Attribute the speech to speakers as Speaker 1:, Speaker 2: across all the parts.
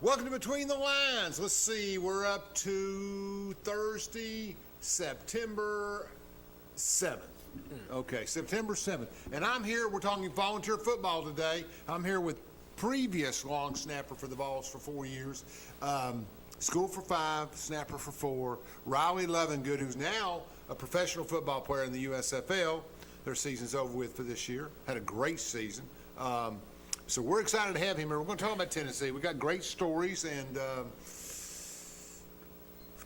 Speaker 1: Welcome to Between the Lines. Let's see, we're up to Thursday, September 7th. Okay, September 7th. And I'm here, we're talking volunteer football today. I'm here with previous long snapper for the Vols for 4 years, school for 5, snapper for 4, Riley Lovingood, who's now a professional football player in the USFL. Their season's over with for this year. Had a great season. So we're excited to have him here. We're going to talk about Tennessee. We got great stories, and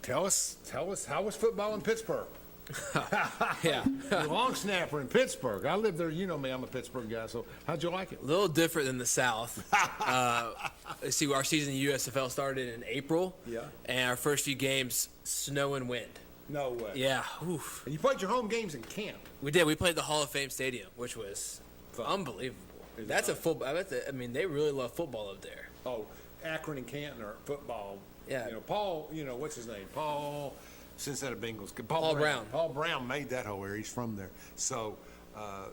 Speaker 1: tell us how was football in Pittsburgh?
Speaker 2: Yeah.
Speaker 1: You're a long snapper in Pittsburgh. I live there. You know me. I'm a Pittsburgh guy. So how'd you like it?
Speaker 2: A little different than the South. See, our season in USFL started in April.
Speaker 1: Yeah.
Speaker 2: And our first few games, snow and wind.
Speaker 1: No way.
Speaker 2: Yeah. Oof.
Speaker 1: And you played your home games in camp.
Speaker 2: We did. We played the Hall of Fame Stadium, which was unbelievable. That's a football. I mean, they really love football up there.
Speaker 1: Oh, Akron and Canton are football.
Speaker 2: Yeah.
Speaker 1: You know, Paul, what's his name? Paul, Cincinnati Bengals.
Speaker 2: Paul Brown.
Speaker 1: Paul Brown made that whole area. He's from there. So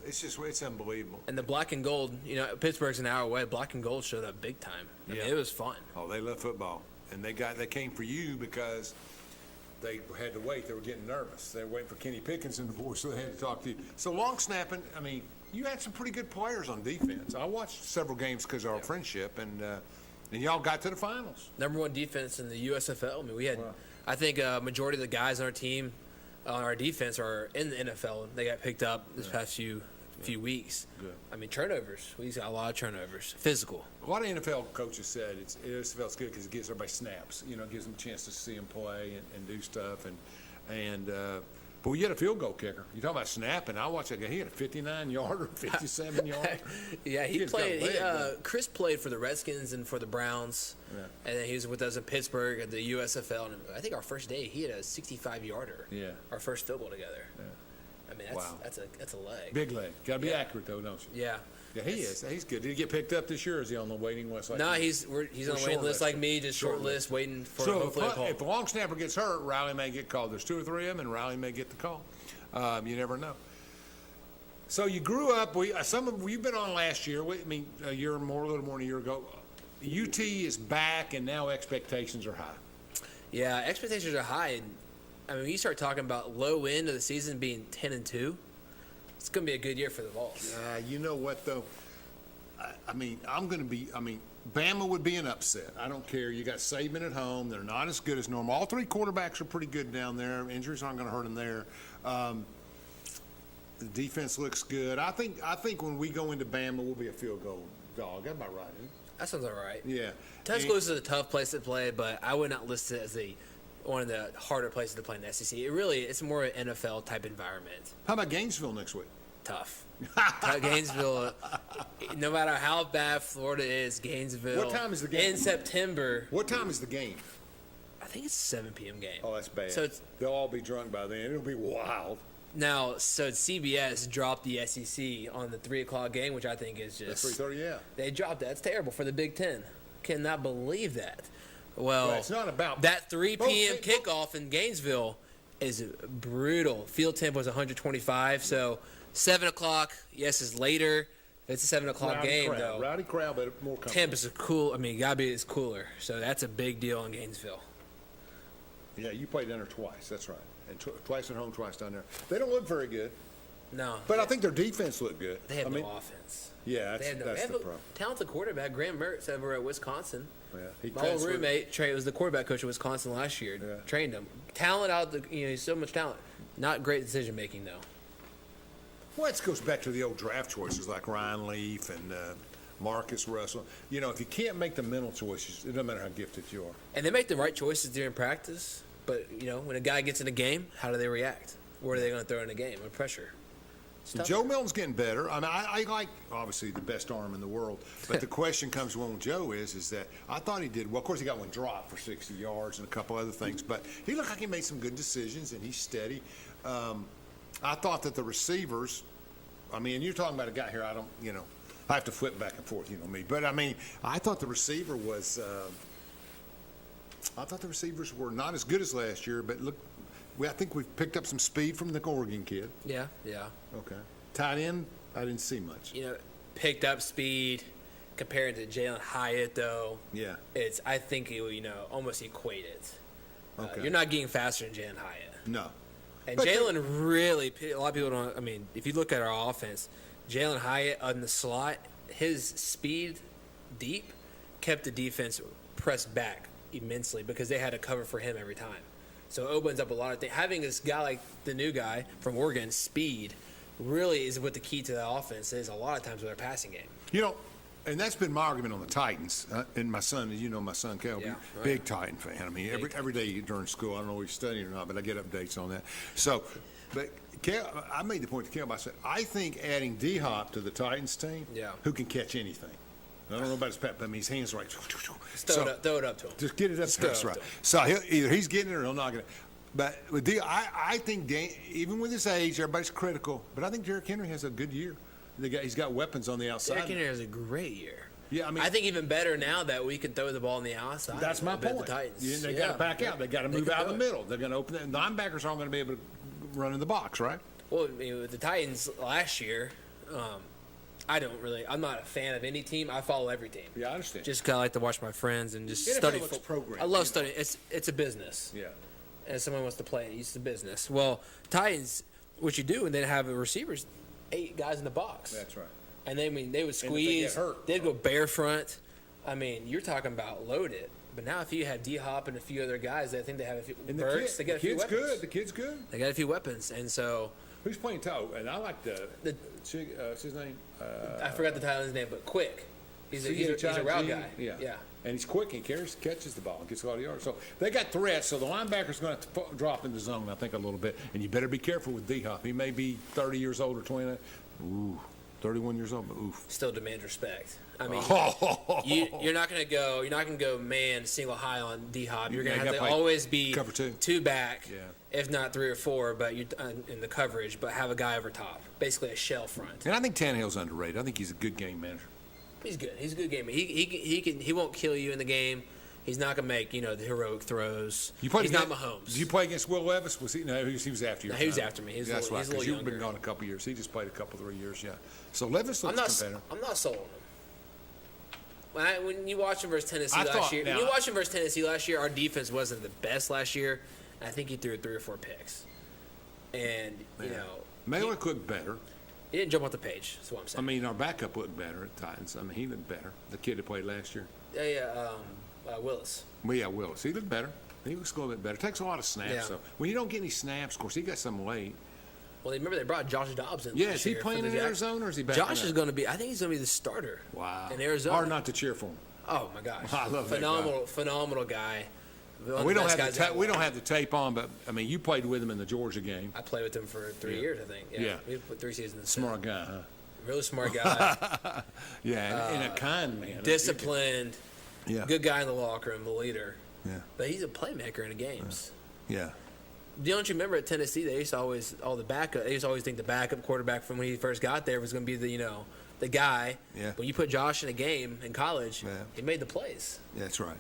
Speaker 1: it's unbelievable.
Speaker 2: And the black and gold, Pittsburgh's an hour away. Black and gold showed up big time. I mean, it was fun.
Speaker 1: Oh, they love football. And they came for you because they had to wait. They were getting nervous. They were waiting for Kenny Pickens in the boys, so they had to talk to you. So long snapping, I mean, you had some pretty good players on defense. I watched several games because of our friendship, and y'all got to the finals.
Speaker 2: Number one defense in the USFL. I mean, we had, I think, a majority of the guys on our team, on our defense, are in the NFL. They got picked up this past few weeks.
Speaker 1: Good.
Speaker 2: I mean, turnovers. We got a lot of turnovers. Physical.
Speaker 1: A lot of NFL coaches said USFL's good because it gives everybody snaps. It gives them a chance to see them play and do stuff. But we had a field goal kicker. You talking about snapping? I watched that guy. He had a 59-yarder, 57-yarder.
Speaker 2: Yeah, he played. Chris played for the Redskins and for the Browns, and then he was with us in Pittsburgh at the USFL. And I think our first day he had a 65-yarder. Yeah, our first field goal together. Yeah. I mean, that's a leg.
Speaker 1: Big leg. Got to be accurate though, don't you?
Speaker 2: Yeah.
Speaker 1: Yeah, he is. He's good. Did he get picked up this year, or is he on the waiting list?
Speaker 2: No, he's on the waiting list like me, just short list, waiting for hopefully a call.
Speaker 1: If the long snapper gets hurt, Riley may get called. There's 2 or 3 of them, and Riley may get the call. You never know. So you grew up. You've been on last year. A little more than a year ago. UT is back, and now expectations are high.
Speaker 2: Yeah, expectations are high. And, I mean, when you start talking about low end of the season being 10-2. It's going to be a good year for the Vols.
Speaker 1: You know what, though? Bama would be an upset. I don't care. You got Saban at home. They're not as good as normal. All 3 quarterbacks are pretty good down there. Injuries aren't going to hurt them there. The defense looks good. I think when we go into Bama, we'll be a field goal dog. That's about right, isn't it?
Speaker 2: That sounds all right.
Speaker 1: Yeah.
Speaker 2: Tuscaloosa is a tough place to play, but I would not list it as one of the harder places to play in the SEC. It's more an NFL type environment.
Speaker 1: How about Gainesville next week?
Speaker 2: Tough. Gainesville, no matter how bad Florida is, Gainesville.
Speaker 1: What time is the game?
Speaker 2: In September.
Speaker 1: What time is the game?
Speaker 2: I think it's a 7 p.m. game.
Speaker 1: Oh, that's bad.
Speaker 2: So
Speaker 1: they'll all be drunk by then. It'll be wild.
Speaker 2: Now, so CBS dropped the SEC on the 3 o'clock game, which I think is just.
Speaker 1: 3:30, yeah.
Speaker 2: They dropped that. It's terrible for the Big Ten. Cannot believe that. Well,
Speaker 1: it's not about
Speaker 2: that 3 p.m. kickoff in Gainesville is brutal. Field tempo is 125, so 7 o'clock, yes, is later. It's a 7 o'clock game, though.
Speaker 1: Rowdy crowd, but more comfortable.
Speaker 2: Temp is cool. I mean, Gabi is cooler, so that's a big deal in Gainesville.
Speaker 1: Yeah, you played down there twice. That's right. And twice at home, twice down there. They don't look very good.
Speaker 2: No.
Speaker 1: But I think their defense looked good.
Speaker 2: They have no offense.
Speaker 1: Yeah, that's the problem.
Speaker 2: Talented quarterback, Graham Mertz, over at Wisconsin.
Speaker 1: Yeah,
Speaker 2: my old roommate, Trey, was the quarterback coach at Wisconsin last year. Yeah. Trained him. Talent out he's so much talent. Not great decision making though.
Speaker 1: Well, it goes back to the old draft choices like Ryan Leaf and Marcus Russell. If you can't make the mental choices, it doesn't matter how gifted you are.
Speaker 2: And they make the right choices during practice, but when a guy gets in a game, how do they react? What are they going to throw in a game with pressure?
Speaker 1: Joe Milton's getting better. I mean, I like, obviously, the best arm in the world. But the question comes when Joe is that I thought he did well. Of course, he got one drop for 60 yards and a couple other things. But he looked like he made some good decisions, and he's steady. I thought that the receivers, you're talking about a guy here, I have to flip back and forth, me. But, I thought the receiver was I thought the receivers were not as good as last year, but look, I think we've picked up some speed from the Oregon kid.
Speaker 2: Yeah.
Speaker 1: Okay. Tight end, I didn't see much.
Speaker 2: Picked up speed, compared to Jalen Hyatt, though,
Speaker 1: Yeah.
Speaker 2: I think it would, almost equate it.
Speaker 1: Okay.
Speaker 2: You're not getting faster than Jalen Hyatt.
Speaker 1: No.
Speaker 2: And
Speaker 1: But
Speaker 2: Jalen really, a lot of people don't, if you look at our offense, Jalen Hyatt on the slot, his speed deep kept the defense pressed back immensely because they had to cover for him every time. So it opens up a lot of things. Having this guy like the new guy from Oregon, speed, really is what the key to the offense is a lot of times with their passing game.
Speaker 1: And that's been my argument on the Titans. And my son, my son, Caleb,
Speaker 2: Yeah, right.
Speaker 1: big Titan fan. I mean, every day during school, I don't know if he's studying or not, but I get updates on that. So, but I made the point to Caleb, I said, I think adding D-Hop to the Titans team, who can catch anything. I don't know about his pep, but his hands are like,
Speaker 2: Throw it up to him.
Speaker 1: Just get it up. That's right. So either he's getting it or he'll knock it. But with I think even with his age, everybody's critical. But I think Derrick Henry has a good year. He's got weapons on the outside.
Speaker 2: Derrick Henry has a great year.
Speaker 1: Yeah,
Speaker 2: I think even better now that we can throw the ball on the outside.
Speaker 1: That's my point.
Speaker 2: The Titans.
Speaker 1: They got to back out. They got to move out of the middle. They're going to open it. Linebackers aren't going to be able to run in the box, right?
Speaker 2: Well, with the Titans last year, I'm not a fan of any team. I follow every team.
Speaker 1: Yeah, I understand.
Speaker 2: Just kind of like to watch my friends and just
Speaker 1: NFL
Speaker 2: study
Speaker 1: looks programmed,
Speaker 2: I love studying. It's a business.
Speaker 1: Yeah.
Speaker 2: And someone wants to play it. It's a business. Well, Titans, what you do, and then have the receivers, 8 guys in the box.
Speaker 1: That's right.
Speaker 2: And they would squeeze.
Speaker 1: And if they get hurt,
Speaker 2: they'd go bare front. You're talking about loaded. But now if you have D-Hop and a few other guys, I think they have a few.
Speaker 1: And
Speaker 2: Burks, they got a few weapons.
Speaker 1: The kid's good.
Speaker 2: They got a few weapons, and so.
Speaker 1: Who's playing toe? And I like what's his name?
Speaker 2: I forgot the Thailand's name, but Quick. He's a route guy.
Speaker 1: Yeah. And he's quick. He catches the ball and gets a lot of yards. So they got threats. So the linebacker's going to have to drop in the zone, I think, a little bit. And you better be careful with D-Hop. He may be 30 years old or 29. Ooh, 31 years old, but oof.
Speaker 2: Still demands respect. You're not going to go man single high on D-Hop. You're going to have to always be
Speaker 1: cover
Speaker 2: 2 back, if not 3 or 4, but you in the coverage, but have a guy over top, basically a shell front.
Speaker 1: And I think Tannehill's underrated. I think he's a good game manager.
Speaker 2: He's good. He's a good game. He won't kill you in the game. He's not gonna make the heroic throws. He's not Mahomes.
Speaker 1: Did you play against Will Levis? Was he? No, he was after you.
Speaker 2: No, he was after me.
Speaker 1: That's right.
Speaker 2: Because
Speaker 1: you've been gone a couple years. He just played a couple 3 years. Yeah. So Levis looks competitive.
Speaker 2: I'm not sold on him. When you watch him versus Tennessee last year, our defense wasn't the best last year. And I think he threw 3 or 4 picks. And
Speaker 1: Mailer looked better.
Speaker 2: He didn't jump off the page. That's what I'm saying.
Speaker 1: Our backup looked better at Titans. He looked better. The kid that played last year.
Speaker 2: Willis.
Speaker 1: Well, yeah, Willis. He looked better. He looks a little bit better. Takes a lot of snaps, though. When you don't get any snaps, of course, he got some late.
Speaker 2: Well, remember they brought Josh Dobbs in.
Speaker 1: Yeah, is he playing in Arizona or is he back?
Speaker 2: Josh is going to be. I think he's going to be the starter.
Speaker 1: Wow.
Speaker 2: In Arizona.
Speaker 1: Hard not to cheer for him.
Speaker 2: Oh my gosh.
Speaker 1: I love
Speaker 2: phenomenal guy.
Speaker 1: We don't have the tape on, but you played with him in the Georgia game.
Speaker 2: I played with him for 3 years, I think. Yeah. We put 3 seasons.
Speaker 1: Smart guy, huh?
Speaker 2: Really smart guy.
Speaker 1: Yeah, and a kind man.
Speaker 2: Disciplined.
Speaker 1: Yeah.
Speaker 2: Good guy in the locker room, the leader.
Speaker 1: Yeah.
Speaker 2: But he's a playmaker in the games.
Speaker 1: Yeah.
Speaker 2: Don't you remember at Tennessee they used to always think the backup quarterback from when he first got there was going to be the guy. Yeah. When you put Josh in a game in college, he made the plays.
Speaker 1: Yeah, that's right.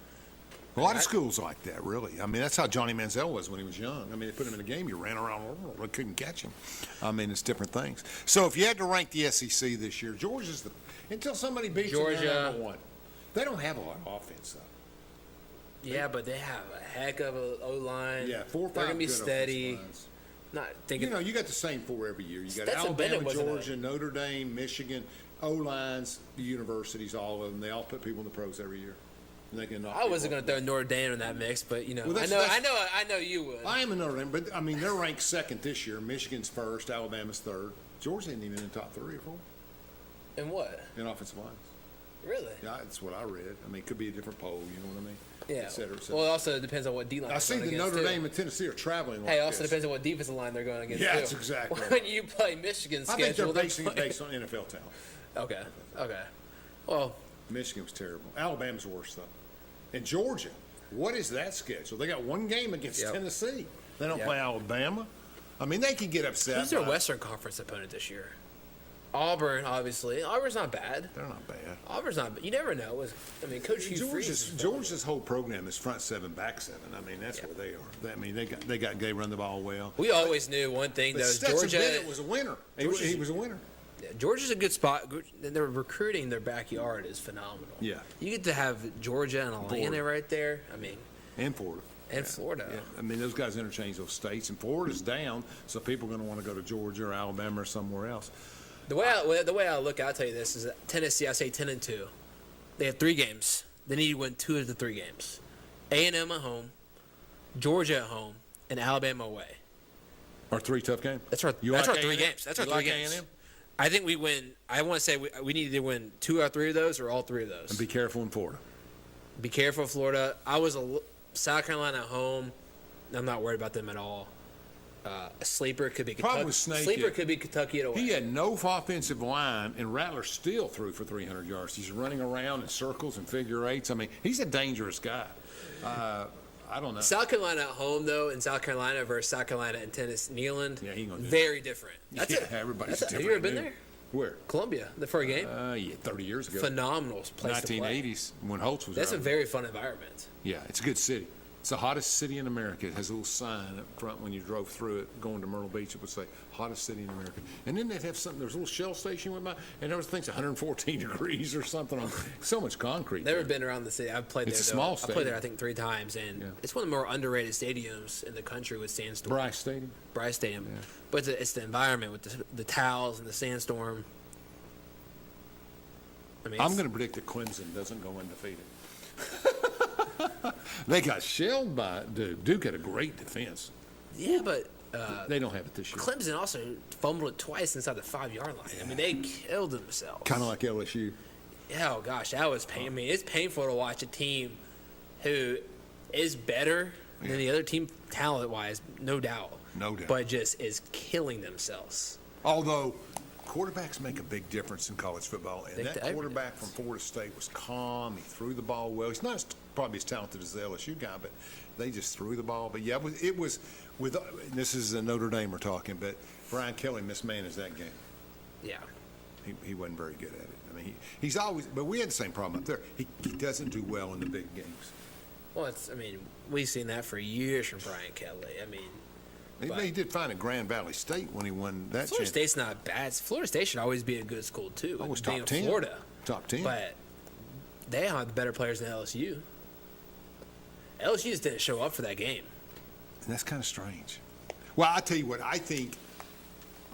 Speaker 1: A lot of schools like that, really. That's how Johnny Manziel was when he was young. They put him in a game, he ran around, couldn't catch him. It's different things. So if you had to rank the SEC this year, Georgia's until somebody beats them, they're number 1. They don't have a lot of offense, though.
Speaker 2: Yeah, but they have a heck of a O-line.
Speaker 1: Yeah, 4 or 5
Speaker 2: They're going to be steady.
Speaker 1: Not thinking. You got the same 4 every year. You got Alabama, Georgia, Notre Dame, Michigan, O-lines, the universities, all of them. They all put people in the pros every year.
Speaker 2: I wasn't going to throw Notre Dame in that mix, but I know you would.
Speaker 1: I am a Notre Dame, but they're ranked 2nd this year. Michigan's 1st, Alabama's 3rd. Georgia isn't even in the top 3 or 4.
Speaker 2: In what?
Speaker 1: In offensive lines.
Speaker 2: Really?
Speaker 1: Yeah, that's what I read. it could be a different poll. You know what I mean?
Speaker 2: Yeah.
Speaker 1: Et cetera, et cetera.
Speaker 2: Well, it also depends on what D-line.
Speaker 1: I see the Notre Dame and Tennessee are traveling.
Speaker 2: Hey, also depends on what defensive line they're going against.
Speaker 1: Yeah,
Speaker 2: too.
Speaker 1: that's exactly.
Speaker 2: When you play Michigan's schedule,
Speaker 1: I think they're basing it based on NFL talent.
Speaker 2: Okay. Well,
Speaker 1: Michigan was terrible. Alabama's worse though. And Georgia, what is that schedule? They got 1 game against Tennessee. They don't play Alabama. They could get upset.
Speaker 2: Who's their Western Conference opponent this year? Auburn, obviously. Auburn's not bad.
Speaker 1: They're not bad.
Speaker 2: Auburn's not bad. You never know. Coach Hugh Freeze.
Speaker 1: Georgia's whole program is front 7, back 7. That's where they are. They run the ball well.
Speaker 2: We always knew one thing, though.
Speaker 1: Stetson
Speaker 2: Georgia
Speaker 1: Bennett was a winner. He was a winner.
Speaker 2: Yeah, Georgia's a good spot. They're recruiting their backyard is phenomenal.
Speaker 3: Yeah.
Speaker 2: You get to have Georgia and Atlanta right there. I mean,
Speaker 3: and Florida.
Speaker 2: And Florida.
Speaker 3: Yeah. I mean, those guys interchange those states, and Florida's down, so people are going to want to go to Georgia or Alabama or somewhere else.
Speaker 2: The way I look, I'll tell you this, is that Tennessee, I say 10-2. They have 3 games. They need to win 2 of the 3 games. A&M at home, Georgia at home, and Alabama away.
Speaker 3: Our 3 tough games?
Speaker 2: That's our 3 games. That's our 3 games. A&M? I think we win. I want to say we need to win 2 out of 3 of those or all 3 of those.
Speaker 3: And be careful in Florida.
Speaker 2: Be careful, Florida. South Carolina at home. I'm not worried about them at all. A sleeper could be Kentucky. Sleeper could be Kentucky at away.
Speaker 3: He had no offensive line, and Rattler still threw for 300 yards. He's running around in circles and figure eights. I mean, he's a dangerous guy. I don't know.
Speaker 2: South Carolina at home, though, in South Carolina versus South Carolina and Tennessee, Neyland,
Speaker 3: yeah, he gonna do
Speaker 2: very different.
Speaker 3: Everybody's different.
Speaker 2: Have you ever been there?
Speaker 3: Where?
Speaker 2: Columbia, for a game?
Speaker 3: Yeah, 30 years ago.
Speaker 2: Phenomenal place to play.
Speaker 3: 1980s, when Holtz was
Speaker 2: That's
Speaker 3: around.
Speaker 2: a very fun environment.
Speaker 3: Yeah, it's a good city. It's the hottest city in America. It has a little sign up front when you drove through it going to Myrtle Beach. It would say, hottest city in America. And then they'd have something, there was a little shell station went by, and there was things 114 degrees or something on so much concrete.
Speaker 2: Never been around the city. I've played there.
Speaker 3: It's a small stadium.
Speaker 2: I played there, I think, 3 times, and it's one of the more underrated stadiums in the country with sandstorm.
Speaker 3: Bryce Stadium.
Speaker 2: Yeah. But it's the environment with the towels and the sandstorm. I mean,
Speaker 3: I'm going to predict that Clemson doesn't go undefeated. They got shelled by Duke had a great defense.
Speaker 2: Yeah, but
Speaker 3: they don't have it this year.
Speaker 2: Clemson also fumbled it twice inside the 5-yard line. I mean, they killed themselves.
Speaker 3: Kind of like LSU.
Speaker 2: Yeah, oh gosh, that was pain. I mean, it's painful to watch a team who is better than the other team talent-wise, no doubt.
Speaker 3: No doubt.
Speaker 2: But just is killing themselves.
Speaker 3: Although quarterbacks make a big difference in college football, and that quarterback
Speaker 2: difference.
Speaker 3: from Florida State was calm. He threw the ball well. He's not probably as talented as the LSU guy, but they just threw the ball. But yeah, it was with this is a Notre Dame we're talking, but Brian Kelly mismanaged that game.
Speaker 2: Yeah,
Speaker 3: he wasn't very good at it. I mean, he's always. But we had the same problem up there. He doesn't do well in the big games.
Speaker 2: Well, we've seen that for years from Brian Kelly. I mean.
Speaker 3: He did fine at Grand Valley State when he won that.
Speaker 2: Florida State's not bad. Florida State should always be a good school too.
Speaker 3: Oh, it was top 10.
Speaker 2: Florida,
Speaker 3: top 10.
Speaker 2: But they have the better players than LSU. LSU just didn't show up for that game.
Speaker 3: And that's kind of strange. Well, I tell you what, I think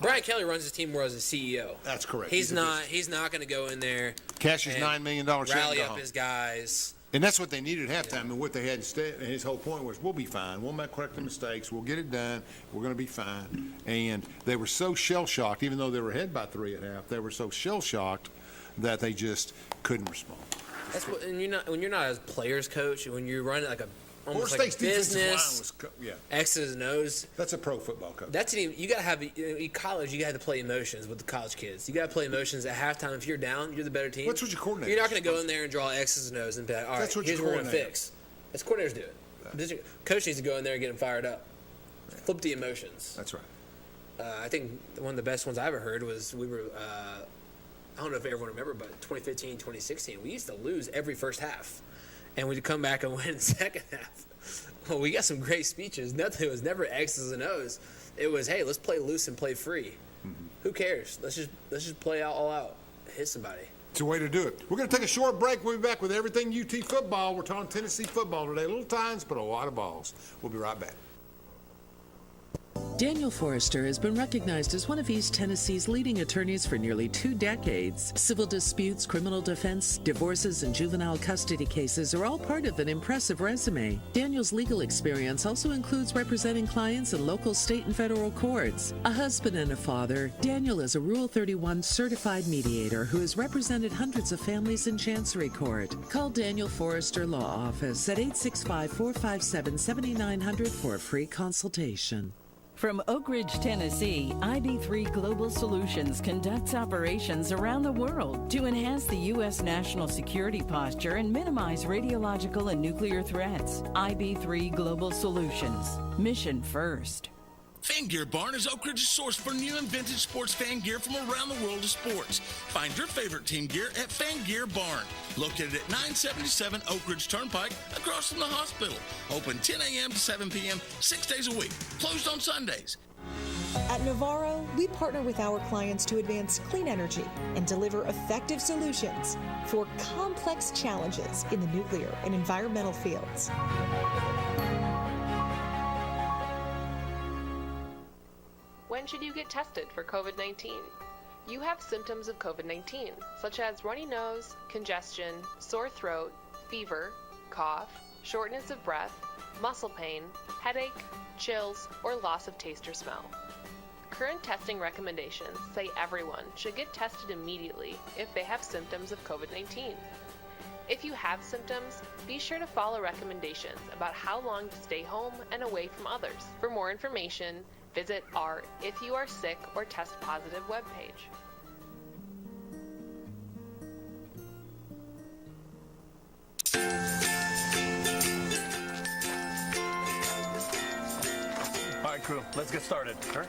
Speaker 2: Brian Kelly runs his team more as a CEO.
Speaker 3: That's correct.
Speaker 2: He's not going to go in there.
Speaker 3: Cash his $9 million check.
Speaker 2: Rally up his guys.
Speaker 3: And that's what they needed at halftime. And what they had instead, and his whole point was, we'll be fine. We'll make correct the mistakes. We'll get it done. We're going to be fine. And they were so shell-shocked, even though they were ahead by 3 at half, they were so shell-shocked that they just couldn't respond.
Speaker 2: That's what, and when you're not a players coach, when you run like almost
Speaker 3: Florida
Speaker 2: like
Speaker 3: State's
Speaker 2: business,
Speaker 3: yeah.
Speaker 2: X's and O's.
Speaker 3: That's a pro football coach.
Speaker 2: You got to have in college. You got to play emotions with the college kids. You got to play emotions at halftime. If you're down, you're the better team.
Speaker 3: That's what your coordinator.
Speaker 2: You're not going to go in there and draw X's and O's and be like, all right, here's what we're going to fix. That's coordinators do it. Coach needs to go in there and get them fired up. Flip the emotions.
Speaker 3: That's right.
Speaker 2: I think one of the best ones I ever heard was we were. I don't know if everyone remember, but 2015, 2016, we used to lose every first half, and we'd come back and win the second half. Well, we got some great speeches. It was never X's and O's. It was, hey, let's play loose and play free. Mm-hmm. Who cares? Let's just play all out. Hit somebody.
Speaker 3: It's a way to do it. We're going to take a short break. We'll be back with everything UT football. We're talking Tennessee football today. Little times, but a lot of balls. We'll be right back.
Speaker 4: Daniel Forrester has been recognized as one of East Tennessee's leading attorneys for nearly 2 decades. Civil disputes, criminal defense, divorces, and juvenile custody cases are all part of an impressive resume. Daniel's legal experience also includes representing clients in local, state, and federal courts. A husband and a father, Daniel is a Rule 31 certified mediator who has represented hundreds of families in Chancery Court. Call Daniel Forrester Law Office at 865-457-7900 for a free consultation.
Speaker 5: From Oak Ridge, Tennessee, IB3 Global Solutions conducts operations around the world to enhance the U.S. national security posture and minimize radiological and nuclear threats. IB3 Global Solutions. Mission first.
Speaker 6: Fan Gear Barn is Oak Ridge's source for new and vintage sports fan gear from around the world of sports. Find your favorite team gear at Fan Gear Barn, located at 977 Oak Ridge Turnpike, across from the hospital. Open 10 a.m. to 7 p.m., 6 days a week. Closed on Sundays.
Speaker 7: At Navarro, we partner with our clients to advance clean energy and deliver effective solutions for complex challenges in the nuclear and environmental fields.
Speaker 8: When should you get tested for COVID-19? You have symptoms of COVID-19, such as runny nose, congestion, sore throat, fever, cough, shortness of breath, muscle pain, headache, chills, or loss of taste or smell. Current testing recommendations say everyone should get tested immediately if they have symptoms of COVID-19. If you have symptoms, be sure to follow recommendations about how long to stay home and away from others. For more information, visit our If You Are Sick or Test Positive webpage.
Speaker 9: All right, crew, let's get started. All right.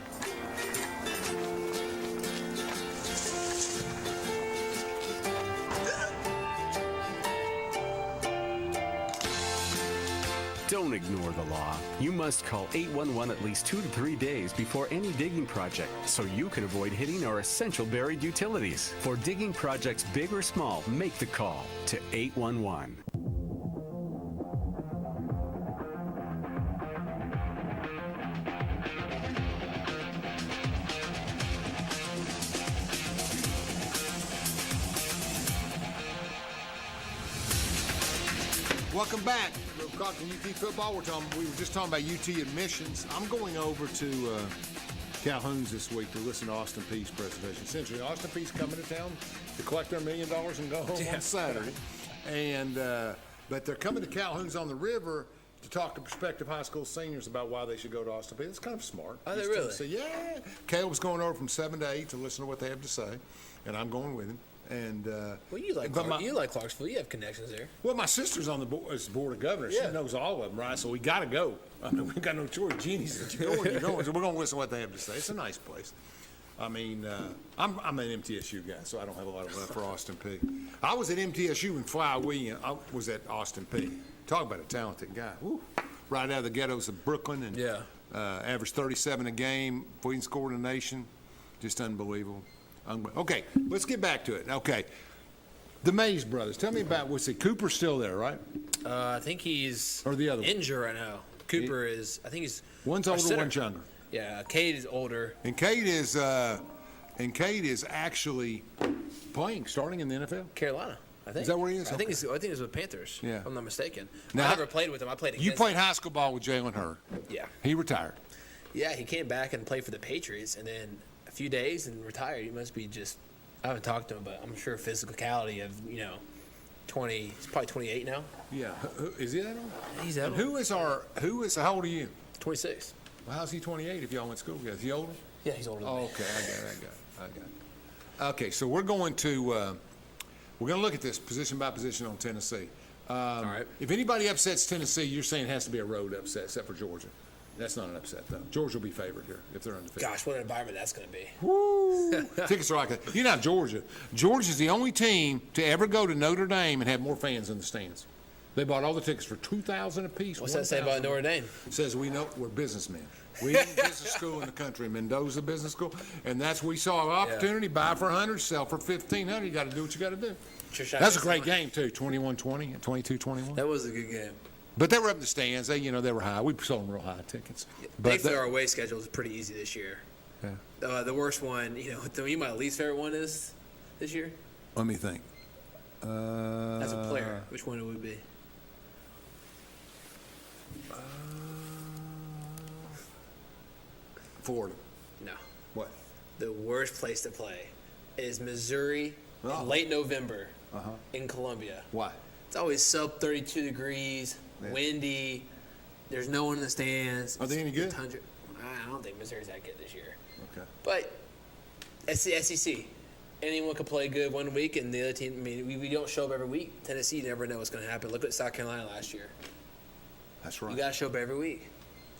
Speaker 10: Don't ignore the law. You must call 811 at least 2 to 3 days before any digging project so you can avoid hitting our essential buried utilities. For digging projects big or small, make the call to 811.
Speaker 3: Welcome back. We're talking UT football. We were just talking about UT admissions. I'm going over to Calhoun's this week to listen to Austin Peay's presentation. Essentially, Austin Peay's coming to town to collect their $1 million and go home on Saturday. And but they're coming to Calhoun's on the river to talk to prospective high school seniors about why they should go to Austin Peay. It's kind of smart.
Speaker 2: Are they really?
Speaker 3: So, yeah. Caleb's going over from 7 to 8 to listen to what they have to say, and I'm going with him. And
Speaker 2: well, you like Clarksville. You have connections there.
Speaker 3: Well, my sister's on the board of governors.
Speaker 2: Yeah.
Speaker 3: She knows all of them, right? So we got to go. I mean, we got no choice. Jeannie's that you're going. So we're going to listen to what they have to say. It's a nice place. I mean, I'm an MTSU guy, so I don't have a lot of love for Austin Peay. I was at MTSU when Fly Williams. I was at Austin Peay. Talk about a talented guy. Woo. Right out of the ghettos of Brooklyn, and averaged 37 a game, leading scorer in the nation. Just unbelievable. Okay, let's get back to it. Okay, the Mays brothers. Tell me about Cooper's still there, right?
Speaker 2: I think he's
Speaker 3: the other
Speaker 2: injured right now. Cooper is. I think he's.
Speaker 3: One's older, one's younger.
Speaker 2: Yeah, Cade is older.
Speaker 3: And Cade is actually starting in the NFL.
Speaker 2: Carolina, I think.
Speaker 3: Is that where he is?
Speaker 2: I think he's with Panthers.
Speaker 3: Yeah,
Speaker 2: if I'm not mistaken.
Speaker 3: Now,
Speaker 2: I never played with him. I played against him.
Speaker 3: You played high school ball with Jalen Hurd.
Speaker 2: Yeah.
Speaker 3: He retired.
Speaker 2: Yeah, he came back and played for the Patriots, and then a few days and retired. He must be just. I haven't talked to him, but I'm sure physicality of 20. He's probably 28 now.
Speaker 3: Yeah. Is he that old?
Speaker 2: He's that
Speaker 3: old. How old are you?
Speaker 2: 26.
Speaker 3: Well, how's he 28 if y'all went to school together? Is he older?
Speaker 2: Yeah, he's older than me.
Speaker 3: Okay, I got it. Okay, so we're going to look at this position by position on Tennessee.
Speaker 2: All right.
Speaker 3: If anybody upsets Tennessee, you're saying it has to be a road upset, except for Georgia. That's not an upset, though. Georgia will be favored here if they're undefeated.
Speaker 2: Gosh, what an environment that's going to be.
Speaker 3: Woo! Tickets are like that. You're not Georgia. Georgia's the only team to ever go to Notre Dame and have more fans in the stands. They bought all the tickets for $2,000 apiece.
Speaker 2: What's that say about Notre Dame?
Speaker 3: Says we know we're businessmen. We ain't business school in the country, Mendoza Business School, and that's we saw an opportunity. Buy for $100, sell for $1,500. You got to do what you got to do. That's a great game too. 21-20, 22-21.
Speaker 2: That was a good game.
Speaker 3: But they were up in the stands. They were high. We sold them real high tickets. But
Speaker 2: thankfully, our away schedule is pretty easy this year.
Speaker 3: Yeah.
Speaker 2: The worst one, my least favorite one is this year.
Speaker 3: Let me think.
Speaker 2: As a player, which one would it be?
Speaker 3: Florida.
Speaker 2: No.
Speaker 3: What?
Speaker 2: The worst place to play is Missouri in late November in Columbia.
Speaker 3: Why?
Speaker 2: It's always sub 32 degrees, windy. There's no one in the stands.
Speaker 3: Are they any good?
Speaker 2: I don't think Missouri's that good this year.
Speaker 3: Okay.
Speaker 2: But it's the SEC. Anyone can play good one week, and the other team. I mean, we don't show up every week. Tennessee, you never know what's going to happen. Look at South Carolina last year.
Speaker 3: That's right.
Speaker 2: You got to show up every week.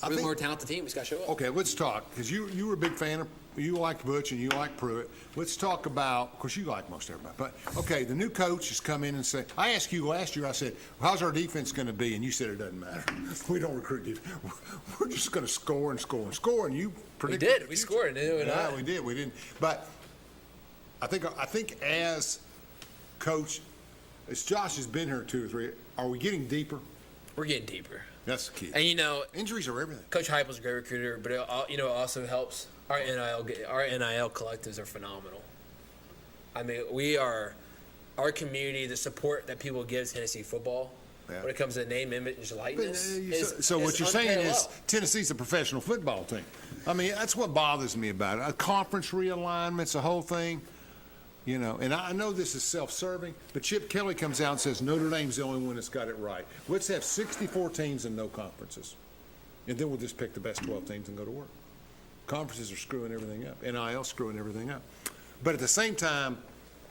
Speaker 2: We're a more talented team. We just got to show up.
Speaker 3: Okay, let's talk because you were a big fan of like Butch and you like Pruitt. Let's talk about, of course, you like most everybody. But okay, the new coach has come in and said, I asked you last year. I said, how's our defense going to be? And you said it doesn't matter. We don't recruit defense. We're just going to score and score and score. And you predicted.
Speaker 2: We did. We scored.
Speaker 3: Yeah, we did. We didn't. But I think as coach, as Josh has been here 2 or 3, are we getting deeper?
Speaker 2: We're getting deeper.
Speaker 3: That's the key.
Speaker 2: And
Speaker 3: injuries are everything.
Speaker 2: Coach Heupel's a great recruiter, but it also helps. Our NIL collectives are phenomenal. I mean, our community, the support that people give Tennessee football when it comes to name, image, likeness.
Speaker 3: So what you're saying is Tennessee's a professional football team. I mean, that's what bothers me about it. A conference realignments, the whole thing. And I know this is self-serving, but Chip Kelly comes out and says Notre Dame's the only one that's got it right. Let's have 64 teams and no conferences. And then we'll just pick the best 12 teams and go to work. Conferences are screwing everything up. NIL screwing everything up. But at the same time,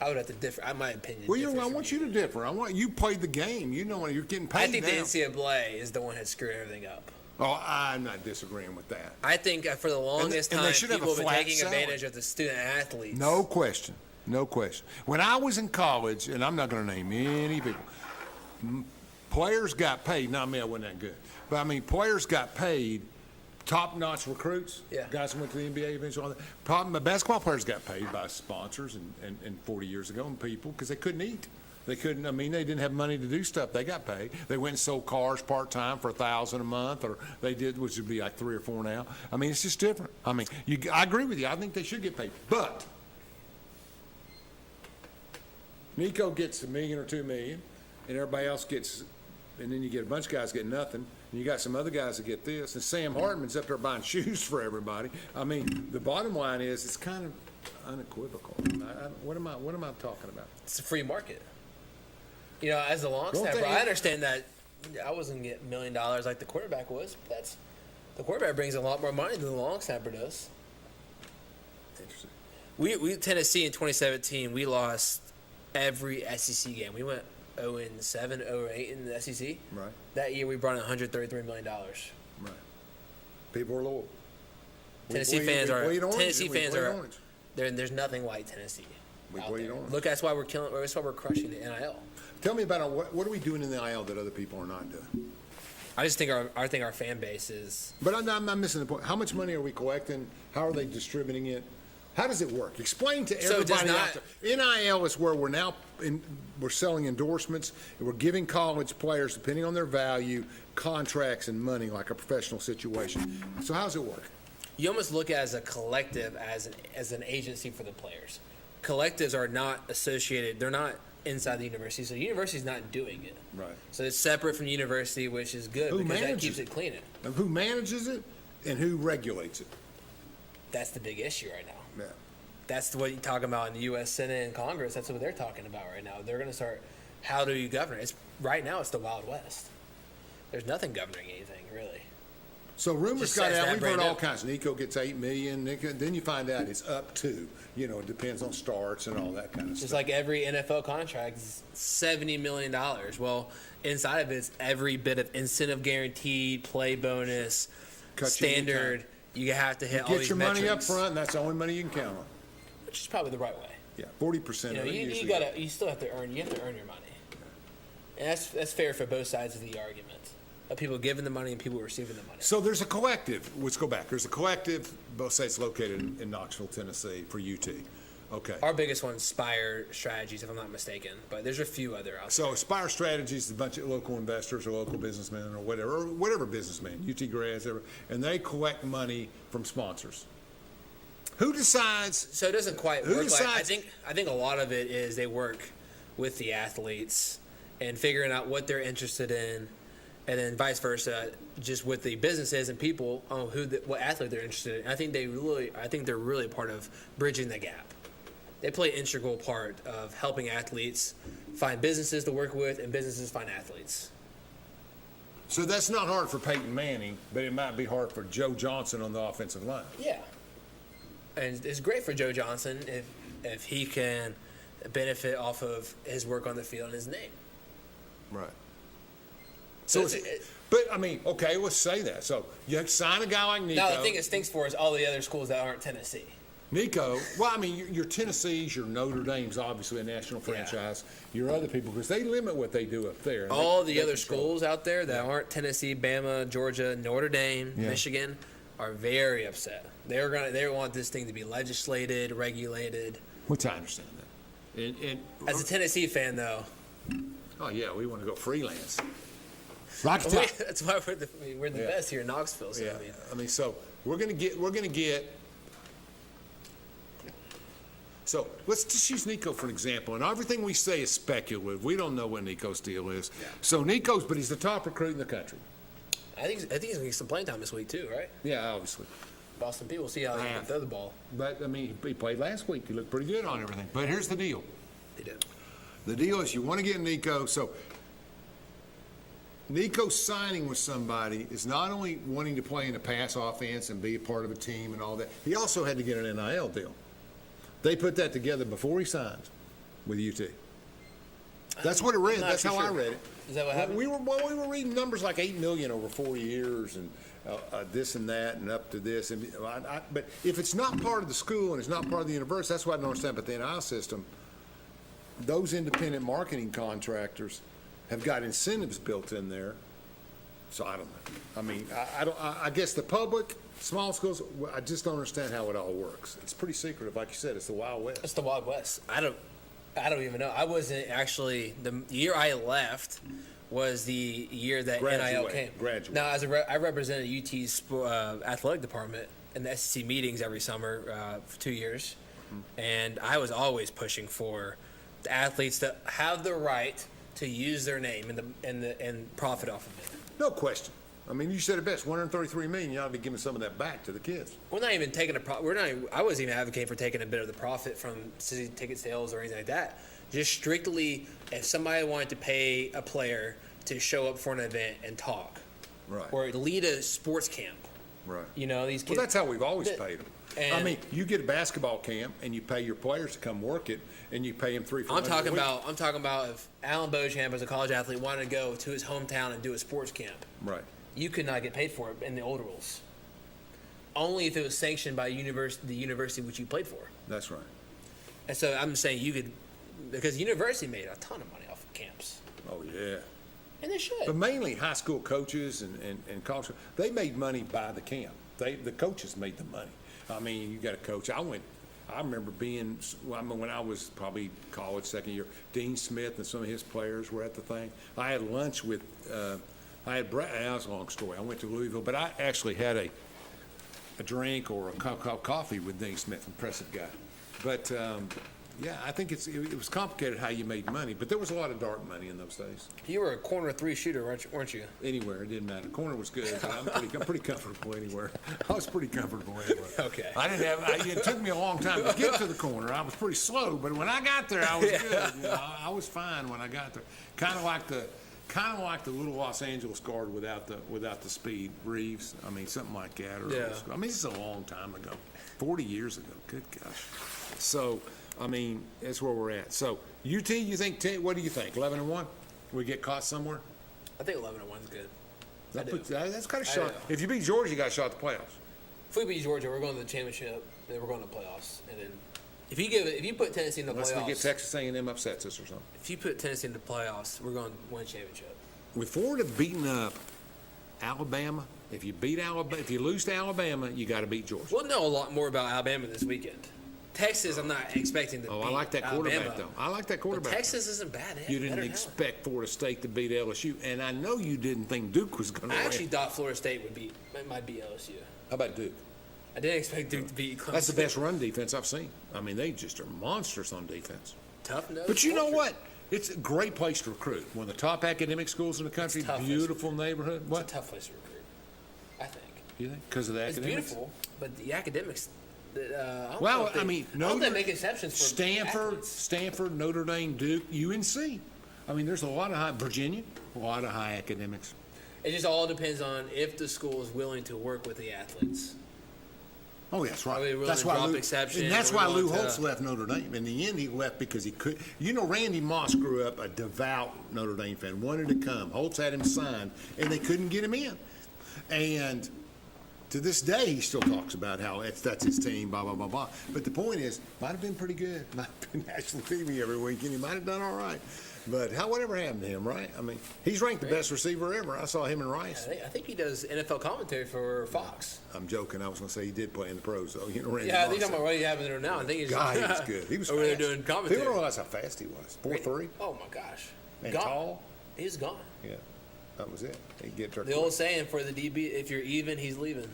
Speaker 2: I would have to differ. My opinion.
Speaker 3: Well, I want you to differ. You played the game. You're getting paid.
Speaker 2: I think
Speaker 3: now.
Speaker 2: the NCAA is the one that screwed everything up.
Speaker 3: Oh, I'm not disagreeing with that.
Speaker 2: I think for the longest time, people have been taking
Speaker 3: salary.
Speaker 2: advantage of the student athletes.
Speaker 3: No question. No question. When I was in college, and I'm not going to name any people, players got paid. Not me, I wasn't that good. But, I mean, players got paid, top-notch recruits, guys who went to the NBA eventually. Basketball players got paid by sponsors and 40 years ago and people because they couldn't eat. They didn't have money to do stuff. They got paid. They went and sold cars part-time for $1,000 a month, or they did, which would be like 3 or 4 now. I mean, it's just different. I mean, I agree with you. I think they should get paid. But Nico gets $1 million or $2 million, and everybody else gets, and then you get a bunch of guys get nothing, and you got some other guys that get this, and Sam Hartman's up there buying shoes for everybody. I mean, the bottom line is it's kind of unequivocal. What am I talking about?
Speaker 2: It's a free market. As a long snapper, I understand that I wasn't getting $1 million like the quarterback was. But the quarterback brings a lot more money than the long snapper does.
Speaker 3: Interesting.
Speaker 2: We Tennessee in 2017, we lost every SEC game. We went 0-7, 0-8 in the SEC.
Speaker 3: Right.
Speaker 2: That year we brought in $133 million.
Speaker 3: Right. People are loyal.
Speaker 2: Tennessee fans are. There's nothing like Tennessee. That's why we're killing. That's why we're crushing the NIL.
Speaker 3: Tell me about what are we doing in the NIL that other people are not doing?
Speaker 2: I just think our fan base is.
Speaker 3: But I'm missing the point. How much money are we collecting? How are they distributing it? How does it work? Explain to everybody out there. NIL is where we're selling endorsements, and we're giving college players, depending on their value, contracts and money like a professional situation. So how does it work?
Speaker 2: You almost look at it as a collective, as an agency for the players. Collectives are not associated. They're not inside the university, so the university's not doing it.
Speaker 3: Right.
Speaker 2: So it's separate from the university, which is good because that keeps it clean.
Speaker 3: And who manages it and who regulates it?
Speaker 2: That's the big issue right now.
Speaker 3: Yeah.
Speaker 2: That's what you're talking about in the U.S. Senate and Congress. That's what they're talking about right now. They're going to start, how do you govern it? Right now, it's the Wild West. There's nothing governing anything, really.
Speaker 3: So rumors got out. We've heard all kinds. Nico gets $8 million. Then you find out it's up to. It depends on starts and all that kind of stuff.
Speaker 2: Just like every NFL contract is $70 million. Well, inside of it's every bit of incentive guaranteed, play bonus, standard. You have to hit all these metrics.
Speaker 3: Get your money up front, and that's the only money you can count on.
Speaker 2: Which is probably the right way.
Speaker 3: Yeah, 40% of it.
Speaker 2: You still have to earn. You have to earn your money, and that's fair for both sides of the argument. Of people giving the money and people receiving the money.
Speaker 3: So there's a collective. Let's go back. There's a collective. Both sites located in Knoxville, Tennessee, for UT. Okay.
Speaker 2: Our biggest one's Spire Strategies, if I'm not mistaken, but there's a few other out there.
Speaker 3: So Spire Strategies is a bunch of local investors or local businessmen or whatever businessman, UT grads, and they collect money from sponsors. Who decides?
Speaker 2: So it doesn't quite work. I think a lot of it is they work with the athletes and figuring out what they're interested in, and then vice versa, just with the businesses and people on what athlete they're interested in. And I think they're really part of bridging the gap. They play an integral part of helping athletes find businesses to work with and businesses find athletes.
Speaker 3: So that's not hard for Peyton Manning, but it might be hard for Joe Johnson on the offensive line.
Speaker 2: Yeah. And it's great for Joe Johnson if he can benefit off of his work on the field and his name.
Speaker 3: Right. So, let's say that. So you sign a guy like Nico.
Speaker 2: Now, the thing it stinks for is all the other schools that aren't Tennessee.
Speaker 3: Nico, well, I mean, your Tennessee's, your Notre Dame's obviously a national franchise. Your other people, because they limit what they do up there.
Speaker 2: All the other schools out there that aren't Tennessee, Bama, Georgia, Notre Dame, Michigan are very upset. They want this thing to be legislated, regulated.
Speaker 3: Which I understand that.
Speaker 2: As a Tennessee fan, though.
Speaker 3: Oh yeah, we want to go freelance.
Speaker 2: That's why we're the best here in Knoxville. So,
Speaker 3: I mean, so we're gonna get. So let's just use Nico for an example, and everything we say is speculative. We don't know what Nico's deal is. Yeah. So but he's the top recruit in the country.
Speaker 2: I think he's gonna get some playing time this week too, right?
Speaker 3: Yeah, obviously.
Speaker 2: Boston people see how he can throw the ball.
Speaker 3: But I mean, he played last week. He looked pretty good on everything. But here's the deal.
Speaker 2: He did.
Speaker 3: The deal is you want to get Nico. So Nico signing with somebody is not only wanting to play in a pass offense and be a part of a team and all that. He also had to get an NIL deal. They put that together before he signed with UT. That's what it read. That's how I read it.
Speaker 2: Is that what happened?
Speaker 3: We were reading numbers like $8 million over 4 years and this and that and up to this. And but if it's not part of the school and it's not part of the university, that's what I don't understand about the NIL system. Those independent marketing contractors have got incentives built in there. So I don't know. I mean, I guess the public, small schools, I just don't understand how it all works. It's pretty secretive, like you said. It's the Wild West.
Speaker 2: It's the Wild West. I don't even know. I wasn't actually the year I left was the year that NIL came.
Speaker 3: Graduate.
Speaker 2: Now, I represented UT's athletic department in the SEC meetings every summer for 2 years, and I was always pushing for the athletes to have the right to use their name and profit off of it.
Speaker 3: No question. I mean, you said it best. $133 million. You ought to be giving some of that back to the kids.
Speaker 2: We're not even taking I wasn't even advocating for taking a bit of the profit from season ticket sales or anything like that. Just strictly, if somebody wanted to pay a player to show up for an event and talk,
Speaker 3: right,
Speaker 2: or lead a sports camp,
Speaker 3: right?
Speaker 2: You know, these kids.
Speaker 3: Well, that's how we've always paid them. I mean, you get a basketball camp and you pay your players to come work it, and you pay them $300-$400
Speaker 2: I'm talking about if Alan Beauchamp, as a college athlete, wanted to go to his hometown and do a sports camp.
Speaker 3: Right.
Speaker 2: You could not get paid for it in the old rules. Only if it was sanctioned by the university which you played for.
Speaker 3: That's right.
Speaker 2: And so I'm saying you could, because the university made a ton of money off of camps.
Speaker 3: Oh yeah.
Speaker 2: And they should.
Speaker 3: But mainly high school coaches and college, they made money by the camp. The coaches made the money. I mean, you got a coach. I remember when I was probably college second year, Dean Smith and some of his players were at the thing. I had lunch with, that was a long story. I went to Louisville, but I actually had a drink or a cup of coffee with Dean Smith, impressive guy. But yeah, I think it was complicated how you made money, but there was a lot of dark money in those days. You
Speaker 2: were a corner 3 shooter, weren't you?
Speaker 3: Anywhere, it didn't matter. Corner was good, but I'm pretty comfortable anywhere. I was pretty comfortable anywhere.
Speaker 2: Okay.
Speaker 3: It took me a long time to get to the corner. I was pretty slow, but when I got there, I was good. You know, I was fine when I got there. Kind of like the little Los Angeles guard without the speed, Reeves. I mean, something like that. I mean, this is a long time ago, 40 years ago. Good gosh. So, I mean, that's where we're at. So, UT, you think? What do you think? 11-1? We get caught somewhere?
Speaker 2: I think 11-1's good.
Speaker 3: That's kind of shot. If you beat Georgia, you got a shot at the playoffs.
Speaker 2: If we beat Georgia, we're going to the championship, then we're going to the playoffs, and then if you put Tennessee in the playoffs,
Speaker 3: unless we get Texas A&M upsets us or something.
Speaker 2: If you put Tennessee in the playoffs, we're going to win a championship.
Speaker 3: With Florida beating up Alabama, if you lose to Alabama, you got to beat Georgia.
Speaker 2: We'll know a lot more about Alabama this weekend. Texas, I'm not expecting to beat
Speaker 3: I like that quarterback,
Speaker 2: Alabama.
Speaker 3: though. I like that quarterback.
Speaker 2: But Texas isn't bad.
Speaker 3: You didn't expect Florida State to beat LSU, and I know you didn't think Duke was going to win.
Speaker 2: I actually thought Florida State might beat LSU.
Speaker 3: How about Duke?
Speaker 2: I didn't expect Duke to beat Clemson.
Speaker 3: That's the best run defense I've seen. I mean, they just are monsters on defense.
Speaker 2: Tough nose.
Speaker 3: But you know what? It's a great place to recruit. One of the top academic schools in the country. Beautiful neighborhood.
Speaker 2: It's a tough place to recruit, I think.
Speaker 3: You think? Because of the academics?
Speaker 2: It's beautiful, but the academics.
Speaker 3: I don't
Speaker 2: they make exceptions for
Speaker 3: Stanford, Notre Dame, Duke, UNC. I mean, there's a lot of Virginia, a lot of high academics.
Speaker 2: It just all depends on if the school is willing to work with the athletes.
Speaker 3: Oh, yes, right.
Speaker 2: That's why
Speaker 3: Lou Holtz left Notre Dame. In the end, he left because he could. You know, Randy Moss grew up a devout Notre Dame fan, wanted to come. Holtz had him signed, and they couldn't get him in. And to this day, he still talks about how that's his team, blah, blah, blah, blah. But the point is, might have been pretty good. Might have been national TV every weekend. He might have done all right. But whatever happened to him, right? I mean, he's ranked the best receiver ever. I saw him and Rice.
Speaker 2: Yeah, I think he does NFL commentary for Fox.
Speaker 3: I'm joking. I was going to say he did play in the pros, though. You know, Randy
Speaker 2: yeah, I think
Speaker 3: Moss.
Speaker 2: I'm about what you have there now. I think he's
Speaker 3: God, he was good. He was
Speaker 2: over
Speaker 3: fast.
Speaker 2: there doing commentary.
Speaker 3: People don't realize how fast he was. 4'3".
Speaker 2: Oh my gosh.
Speaker 3: And
Speaker 2: gone.
Speaker 3: tall.
Speaker 2: He's gone.
Speaker 3: Yeah, that was it. He'd get
Speaker 2: The old saying for the DB: if you're even, he's leaving.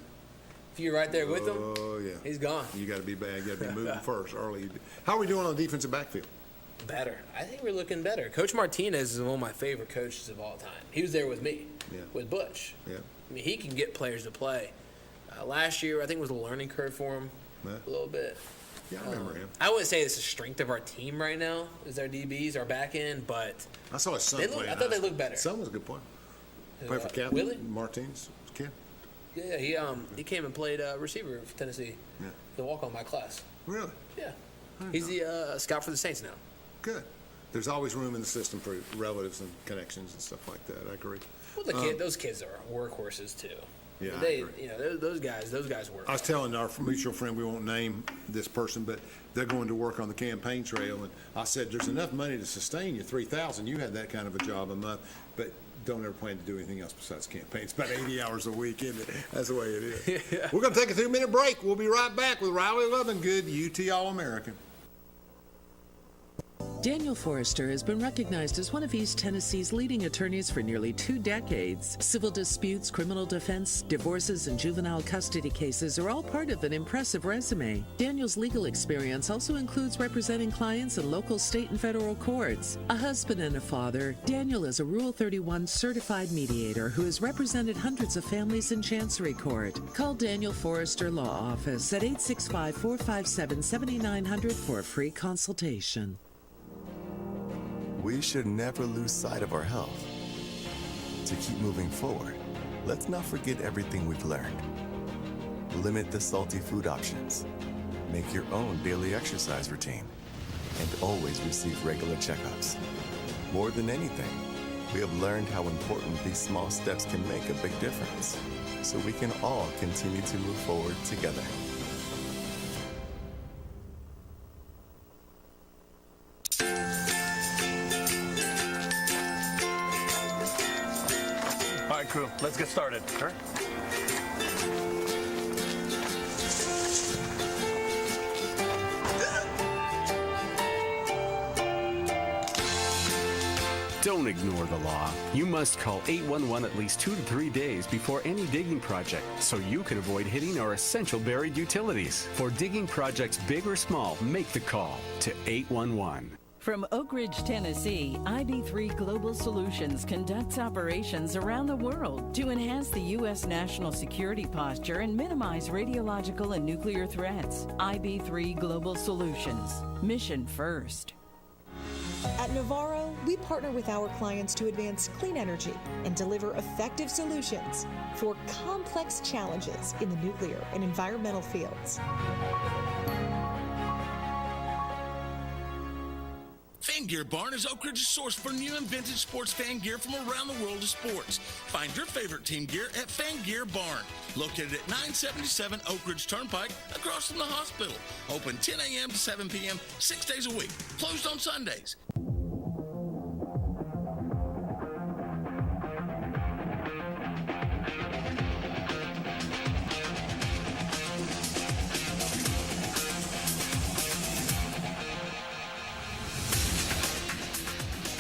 Speaker 2: If you're right there with him,
Speaker 3: yeah,
Speaker 2: he's gone.
Speaker 3: You got to be bad. You got to be moving first early. How are we doing on the defensive backfield?
Speaker 2: Better. I think we're looking better. Coach Martinez is one of my favorite coaches of all time. He was there with me, with Butch.
Speaker 3: Yeah.
Speaker 2: I mean, he can get players to play. Last year, I think it was a learning curve for him a little bit.
Speaker 3: Yeah, I remember him.
Speaker 2: I wouldn't say it's the strength of our team right now, is our DBs, our back end, but
Speaker 3: I saw his son play.
Speaker 2: I thought they looked better.
Speaker 3: His son was a good player. Played for Captain
Speaker 2: Willie
Speaker 3: Martinez, kid.
Speaker 2: Yeah, he came and played receiver for Tennessee.
Speaker 3: Yeah.
Speaker 2: The walk-on my class.
Speaker 3: Really?
Speaker 2: Yeah. He's the scout for the Saints now.
Speaker 3: Good. There's always room in the system for relatives and connections and stuff like that. I agree.
Speaker 2: Well, those kids are workhorses too.
Speaker 3: Yeah, I
Speaker 2: they,
Speaker 3: agree.
Speaker 2: You know, those guys work.
Speaker 3: I was telling our mutual friend, we won't name this person, but they're going to work on the campaign trail, and I said, there's enough money to sustain you, $3,000. You had that kind of a job a month, but don't ever plan to do anything else besides campaign. It's about 80 hours a week, isn't it? That's the way it is. Yeah. We're going to take a 2-minute break. We'll be right back with Riley Lovingood, UT All-American.
Speaker 4: Daniel Forrester has been recognized as one of East Tennessee's leading attorneys for nearly 2 decades. Civil disputes, criminal defense, divorces, and juvenile custody cases are all part of an impressive resume. Daniel's legal experience also includes representing clients in local, state, and federal courts. A husband and a father, Daniel is a Rule 31 certified mediator who has represented hundreds of families in Chancery Court. Call Daniel Forrester Law Office at 865-457-7900 for a free consultation.
Speaker 11: We should never lose sight of our health. To keep moving forward, let's not forget everything we've learned. Limit the salty food options. Make your own daily exercise routine. And always receive regular checkups. More than anything, we have learned how important these small steps can make a big difference, so we can all continue to move forward together.
Speaker 9: All right, crew, let's get started. Sure.
Speaker 10: Don't ignore the law. You must call 811 at least 2 to 3 days before any digging project so you can avoid hitting our essential buried utilities. For digging projects big or small, make the call to 811.
Speaker 5: From Oak Ridge, Tennessee, IB3 Global Solutions conducts operations around the world to enhance the U.S. national security posture and minimize radiological and nuclear threats. IB3 Global Solutions. Mission first.
Speaker 7: At Navarro, we partner with our clients to advance clean energy and deliver effective solutions for complex challenges in the nuclear and environmental fields.
Speaker 6: Fan Gear Barn is Oak Ridge's source for new and vintage sports fan gear from around the world of sports. Find your favorite team gear at Fan Gear Barn, located at 977 Oak Ridge Turnpike, across from the hospital. Open 10 a.m. to 7 p.m., 6 days a week. Closed on Sundays.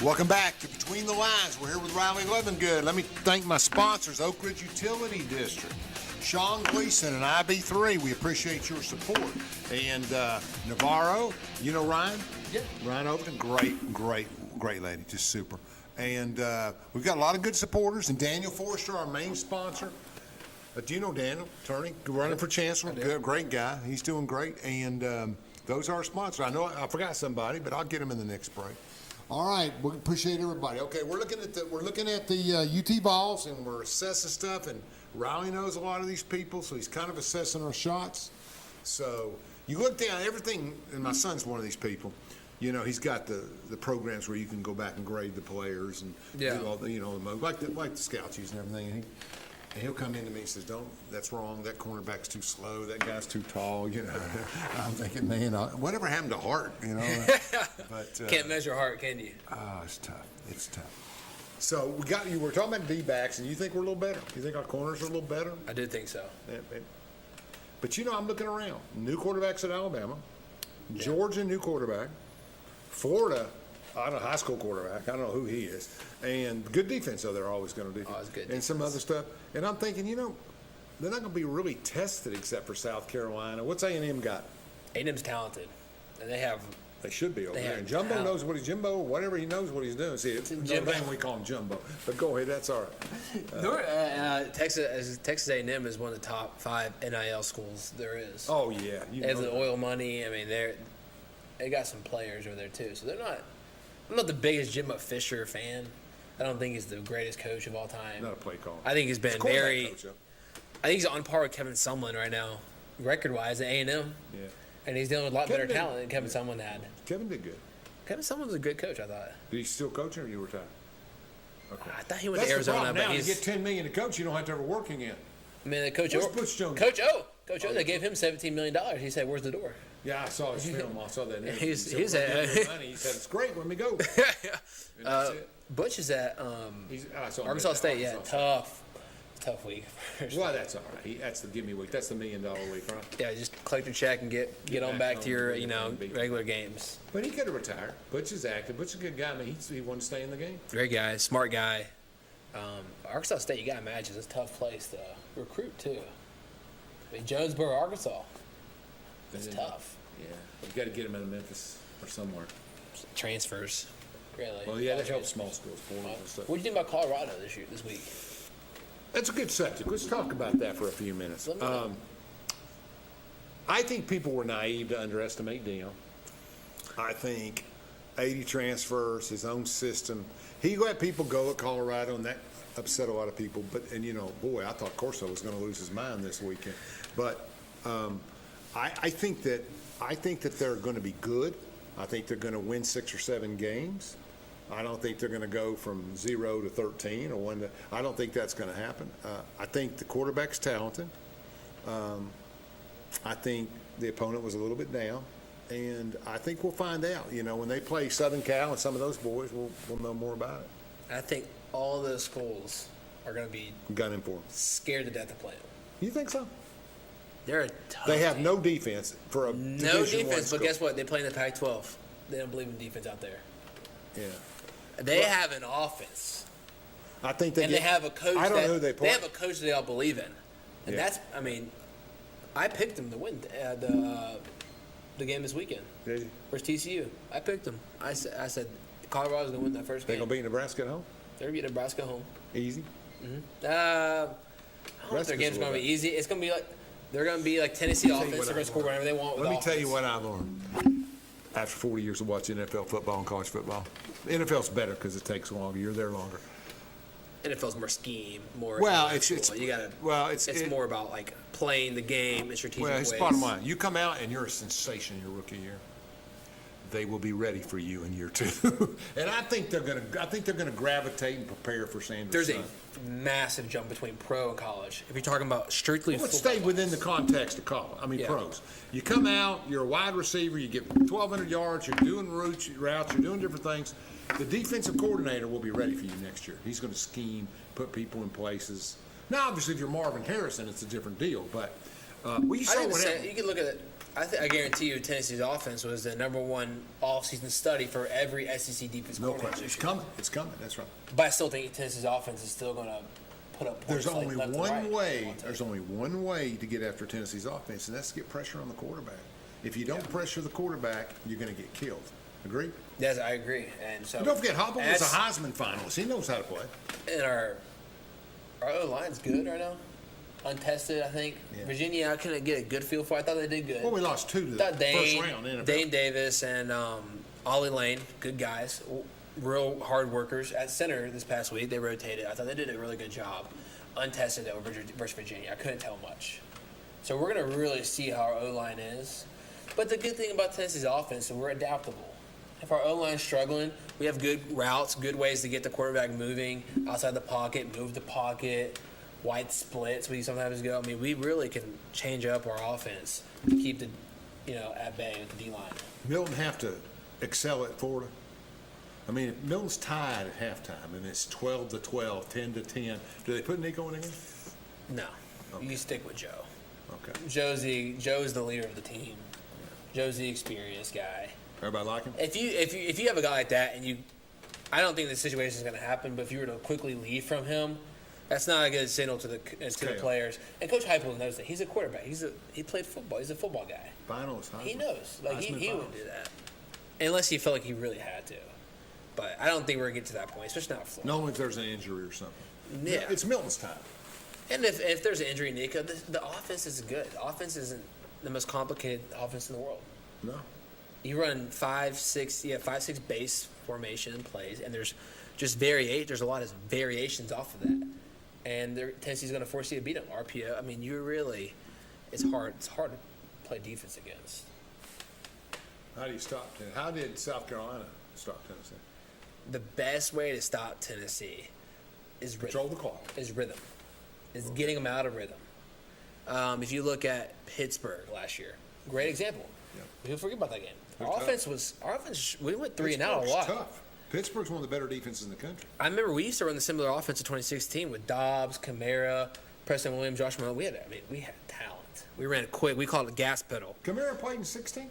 Speaker 3: Welcome back to Between the Lines. We're here with Riley Lovingood. Let me thank my sponsors, Oak Ridge Utility District, Sean Gleason, and IB3. We appreciate your support. And Navarro, you know Ryan?
Speaker 2: Yeah.
Speaker 3: Ryan Overton, great lady, just super. And we've got a lot of good supporters. And Daniel Forrester, our main sponsor. Do you know Daniel, attorney, running for chancellor? Good, great guy. He's doing great. And those are our sponsors. I know I forgot somebody, but I'll get him in the next break. All right, we appreciate everybody. Okay, we're looking at the UT Vols, and we're assessing stuff. And Riley knows a lot of these people, so he's kind of assessing our shots. So you look down everything, and my son's one of these people. You know, he's got the programs where you can go back and grade the players and do all the like the scouts use and everything. And And he'll come into me and says, that's wrong. That cornerback's too slow. That guy's too tall. I'm thinking, man, whatever happened to Hart, But
Speaker 2: can't measure Hart, can you?
Speaker 3: Oh, it's tough. It's tough. So we're talking about D-backs, and you think we're a little better? You think our corners are a little better?
Speaker 2: I did think so.
Speaker 3: But I'm looking around. New quarterbacks at Alabama. Georgia, new quarterback. Florida, I don't know, high school quarterback. I don't know who he is. And good defense, though, they're always going to do.
Speaker 2: Oh, it's good
Speaker 3: and some other stuff. And I'm thinking, they're not going to be really tested except for South Carolina. What's A&M got?
Speaker 2: A&M's talented. And
Speaker 3: They should be over there. And Jumbo knows what he's Jimbo, whatever he knows what he's doing. See, it's Jimbo. We call him Jumbo. But go ahead, that's all right.
Speaker 2: Texas A&M is one of the top 5 NIL schools there is.
Speaker 3: Oh, yeah.
Speaker 2: They have the oil money. I mean, they got some players over there, too. So I'm not the biggest Jimbo Fisher fan. I don't think he's the greatest coach of all time.
Speaker 3: Not a play call.
Speaker 2: I think he's been I think he's on par with Kevin Sumlin right now, record-wise at A&M.
Speaker 3: Yeah.
Speaker 2: And he's dealing with a lot better talent than Kevin Sumlin had.
Speaker 3: Kevin did good.
Speaker 2: Kevin Sumlin's a good coach, I thought.
Speaker 3: Did he still coaching or you retired? Okay.
Speaker 2: I thought he went to Arizona,
Speaker 3: but
Speaker 2: now
Speaker 3: you get $10 million to coach, you don't have to ever work again.
Speaker 2: I mean, Coach O, they gave him $17 million. He said, "Where's the door?"
Speaker 3: Yeah, I saw his film. I saw that.
Speaker 2: He said,
Speaker 3: "It's great when we go."
Speaker 2: Butch is at Arkansas State. Yeah, tough week.
Speaker 3: Well, that's all right. That's the gimme week. That's the $1 million week, right?
Speaker 2: Yeah, just collect your check and get on back to your regular games.
Speaker 3: But he could have retired. Butch is active. Butch is a good guy. I mean, he wanted to stay in the game.
Speaker 2: Great guy, smart guy. Arkansas State, you got to imagine, it's a tough place to recruit too. I mean, Jonesboro, Arkansas. It's tough.
Speaker 3: Yeah, you got to get him out of Memphis or somewhere.
Speaker 2: Transfers, really.
Speaker 3: Well, yeah, that helps small schools.
Speaker 2: What do you think about Colorado this week?
Speaker 3: That's a good subject. Let's talk about that for a few minutes. I think people were naive to underestimate Dion. I think 80 transfers, his own system. He let people go at Colorado, and that upset a lot of people. Boy, I thought Corso was going to lose his mind this weekend. But I think that they're going to be good. I think they're going to win 6 or 7 games. I don't think they're going to go from 0 to 13 or 1 to. I don't think that's going to happen. I think the quarterback's talented. I think the opponent was a little bit down, and I think we'll find out. When they play Southern Cal and some of those boys, we'll know more about it.
Speaker 2: I think all those schools are going to be
Speaker 3: gunning for them,
Speaker 2: scared to death to play them.
Speaker 3: You think so?
Speaker 2: They're a tough
Speaker 3: They have
Speaker 2: team.
Speaker 3: no defense for a
Speaker 2: no
Speaker 3: Division
Speaker 2: defense,
Speaker 3: I
Speaker 2: but guess what? They play in the Pac-12. They don't believe in defense out there.
Speaker 3: Yeah.
Speaker 2: They have an offense.
Speaker 3: I think
Speaker 2: they have a coach.
Speaker 3: I don't know who they play.
Speaker 2: They have a coach they all believe in, and that's. I mean, I picked them to win the game this weekend.
Speaker 3: Did you?
Speaker 2: Versus TCU. I picked them. I said Colorado's gonna win that first game.
Speaker 3: They're gonna beat Nebraska at home.
Speaker 2: They're gonna beat Nebraska at home.
Speaker 3: Easy.
Speaker 2: I don't know if their game's gonna be easy. It's gonna be like they're gonna be like Tennessee offense. They're gonna score whatever they want.
Speaker 3: Let me tell you what I learned. After 40 years of watching NFL football and college football, the NFL's better because it takes longer. You're there longer.
Speaker 2: NFL's more scheme, more.
Speaker 3: Well,
Speaker 2: it's more about like playing the game in strategic ways.
Speaker 3: Well, it's bottom line. You come out and you're a sensation your rookie year. They will be ready for you in year 2, and I think they're gonna gravitate and prepare for Sanders.
Speaker 2: There's a massive jump between pro and college. If you're talking about strictly
Speaker 3: football.
Speaker 2: Let's
Speaker 3: stay within the context of college. I mean, pros. You come out, you're a wide receiver, you get 1,200 yards, you're doing routes, you're doing different things. The defensive coordinator will be ready for you next year. He's going to scheme, put people in places. Now, obviously, if you're Marvin Harrison, it's a different deal. But you
Speaker 2: can look at it. I guarantee you Tennessee's offense was the #1 off-season study for every SEC defense coordinator.
Speaker 3: No question. It's coming. It's coming. That's right.
Speaker 2: But I still think Tennessee's offense is still going to put up points.
Speaker 3: There's only one way. There's only one way to get after Tennessee's offense, and that's to get pressure on the quarterback. If you don't pressure the quarterback, you're going to get killed. Agree?
Speaker 2: Yes, I agree. And so
Speaker 3: don't forget, Hobble was a Heisman finalist. He knows how to play.
Speaker 2: And our O-line's good right now. Untested, I think. Yeah. Virginia, I couldn't get a good feel for. I thought they did good.
Speaker 3: Well, we lost 2 to the first round. NFL.
Speaker 2: Dane Davis and Ollie Lane, good guys, real hard workers. At center this past week, they rotated. I thought they did a really good job. Untested, though, versus Virginia. I couldn't tell much. So we're going to really see how our O-line is. But the good thing about Tennessee's offense is we're adaptable. If our O-line's struggling, we have good routes, good ways to get the quarterback moving outside the pocket, move the pocket. wide splits we sometimes go. I mean, we really can change up our offense to keep the, at bay with the D-line.
Speaker 3: Milton have to excel at Florida. I mean, if Milton's tied at halftime and it's 12-12, 10-10, do they put Nico in again?
Speaker 2: No.
Speaker 3: Okay.
Speaker 2: You stick with Joe.
Speaker 3: Okay.
Speaker 2: Joe's the leader of the team. Joe's the experienced guy.
Speaker 3: Everybody like him?
Speaker 2: If you have a guy like that and I don't think this situation is going to happen, but if you were to quickly leave from him, that's not a good signal to the players. And Coach Heupel knows that. He's a quarterback. He played football. He's a football guy.
Speaker 3: Finals.
Speaker 2: He knows. Like he wouldn't do that unless he felt like he really had to. But I don't think we're going to get to that point, especially not with Florida.
Speaker 3: No, if there's an injury or something.
Speaker 2: Yeah.
Speaker 3: It's Milton's time.
Speaker 2: And if there's an injury, Nico, the offense is good. The offense isn't the most complicated offense in the world.
Speaker 3: No.
Speaker 2: You run 5-6 base formation plays, and there's just there's a lot of variations off of that. And Tennessee's going to force you to beat them. RPO. I mean, it's hard to play defense against.
Speaker 3: How do you stop Tennessee? How did South Carolina stop Tennessee?
Speaker 2: The best way to stop Tennessee is
Speaker 3: control the clock.
Speaker 2: Is rhythm. Is getting them out of rhythm. If you look at Pittsburgh last year, great example. People forget about that game. Our offense. We went 3 and out a lot.
Speaker 3: Tough. Pittsburgh's one of the better defenses in the country.
Speaker 2: I remember we used to run the similar offense in 2016 with Dobbs, Kamara, Preston Williams, Josh Malone. We had talent. We ran quick. We called it gas pedal.
Speaker 3: Kamara played in 16?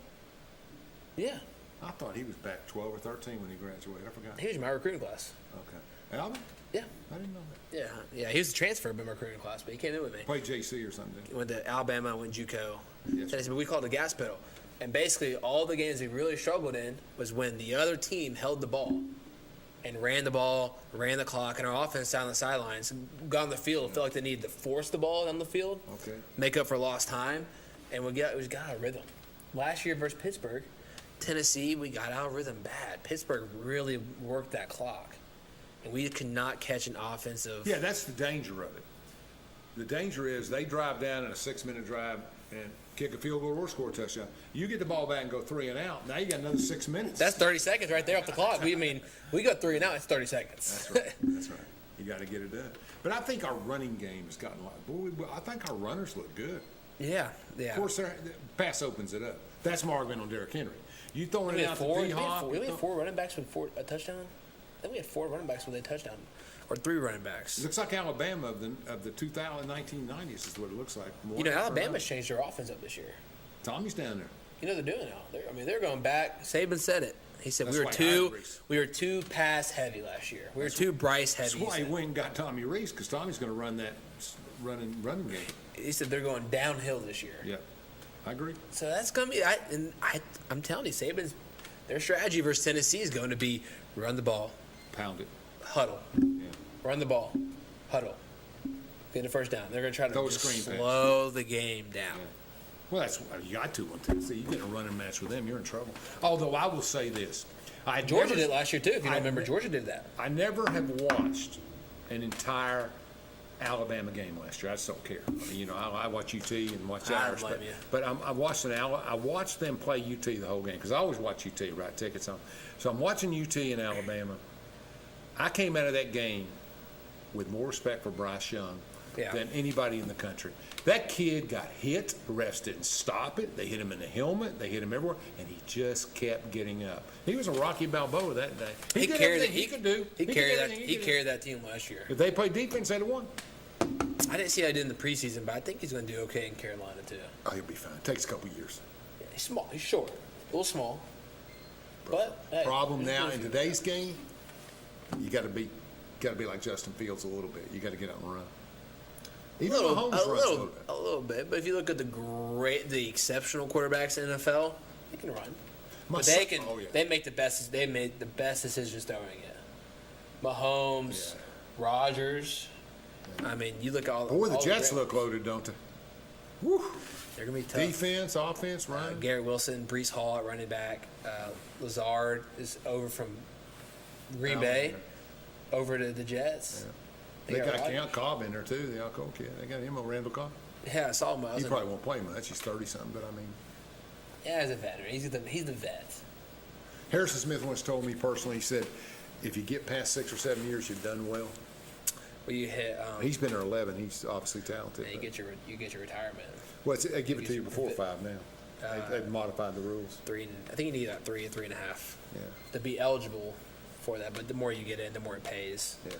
Speaker 2: Yeah.
Speaker 3: I thought he was back 12 or 13 when he graduated. I forgot.
Speaker 2: He was in my recruiting class.
Speaker 3: Okay. Alvin?
Speaker 2: Yeah.
Speaker 3: I didn't know that.
Speaker 2: Yeah. He was a transfer in my recruiting class, but he came in with me.
Speaker 3: Played JC or something.
Speaker 2: He went to Alabama, went JUCO.
Speaker 3: Yes.
Speaker 2: But we called it a gas pedal. And basically, all the games we really struggled in was when the other team held the ball and ran the ball, ran the clock, and our offense down the sidelines got on the field, felt like they needed to force the ball down the field, make up for lost time, and we got out of rhythm. Last year versus Pittsburgh, Tennessee, we got out of rhythm bad. Pittsburgh really worked that clock, and we could not catch an offensive.
Speaker 3: Yeah, that's the danger of it. The danger is they drive down in a 6-minute drive and kick a field goal or score a touchdown. You get the ball back and go 3 and out. Now you got another 6 minutes.
Speaker 2: That's 30 seconds right there off the clock. We got 3 and out. It's 30 seconds.
Speaker 3: That's right. That's right. You got to get it done. But I think our running game has gotten a lot. I think our runners look good.
Speaker 2: Yeah.
Speaker 3: Of course, the pass opens it up. That's Marvin on Derrick Henry. You throwing it out to D-Hop.
Speaker 2: We had 4 running backs with a touchdown. I think we had 4 running backs with a touchdown. Or 3 running backs.
Speaker 3: It looks like Alabama of the 1990s is what it looks like.
Speaker 2: Alabama's changed their offense up this year.
Speaker 3: Tommy's down there.
Speaker 2: They're doing it. They're going back. Saban said it. He said
Speaker 3: That's
Speaker 2: we were too pass heavy last year. We were too Bryce heavy.
Speaker 3: That's why he went and got Tommy Reese, because Tommy's going to run that running game.
Speaker 2: He said they're going downhill this year.
Speaker 3: Yeah, I agree.
Speaker 2: So that's going to be. I'm telling you, Saban's their strategy versus Tennessee is going to be run the ball,
Speaker 3: pound it,
Speaker 2: huddle, run the ball, huddle, get a first down. They're going to try to slow the game down.
Speaker 3: Yeah. Well, that's you got to on Tennessee. You get a running match with them, you're in trouble. Although I will say this,
Speaker 2: Georgia did it last year too. If you don't remember, Georgia did that.
Speaker 3: I never have watched an entire Alabama game last year. I just don't care. I watch UT and watch ours, but I watched I watched them play UT the whole game because I always watch UT, write tickets on. So I'm watching UT in Alabama. I came out of that game with more respect for Bryce Young than anybody in the country. That kid got hit. The refs didn't stop it. They hit him in the helmet. They hit him everywhere, and he just kept getting up. He was a Rocky Balboa that day. He carried that team last year. If they played defense, they'd have won.
Speaker 2: I didn't see how he did in the preseason, but I think he's going to do okay in Carolina too.
Speaker 3: Oh, he'll be fine. It takes a couple years.
Speaker 2: Yeah, he's small. He's short. A little small. But
Speaker 3: problem now in today's game, you got to be like Justin Fields a little bit. You got to get out and run. Even
Speaker 2: a little bit, but if you look at the exceptional quarterbacks in the NFL, they can run. But they make the best. They made the best decisions throwing it. Mahomes, Rodgers. I mean, you look at all.
Speaker 3: Boy, the Jets look loaded, don't they? Woo.
Speaker 2: They're gonna be tough.
Speaker 3: Defense, offense, run.
Speaker 2: Garrett Wilson, Breece Hall at running back. Lazard is over from Green Bay over to the Jets.
Speaker 3: Yeah. They got Cobb in there too, the Alcoa kid. They got him on Randall Cobb.
Speaker 2: Yeah, I saw him.
Speaker 3: He probably won't play much. He's 30-something, but I mean.
Speaker 2: Yeah, as a veteran, he's the vet.
Speaker 3: Harrison Smith once told me personally. He said, "If you get past 6 or 7 years, you've done well."
Speaker 2: Well, you hit.
Speaker 3: He's been there 11. He's obviously talented.
Speaker 2: And you get your retirement.
Speaker 3: Well, they give it to you before 5 now. They've modified the rules.
Speaker 2: 3. I think you need that 3 and 3.5.
Speaker 3: Yeah.
Speaker 2: To be eligible for that, but the more you get in, the more it pays.
Speaker 3: Yeah.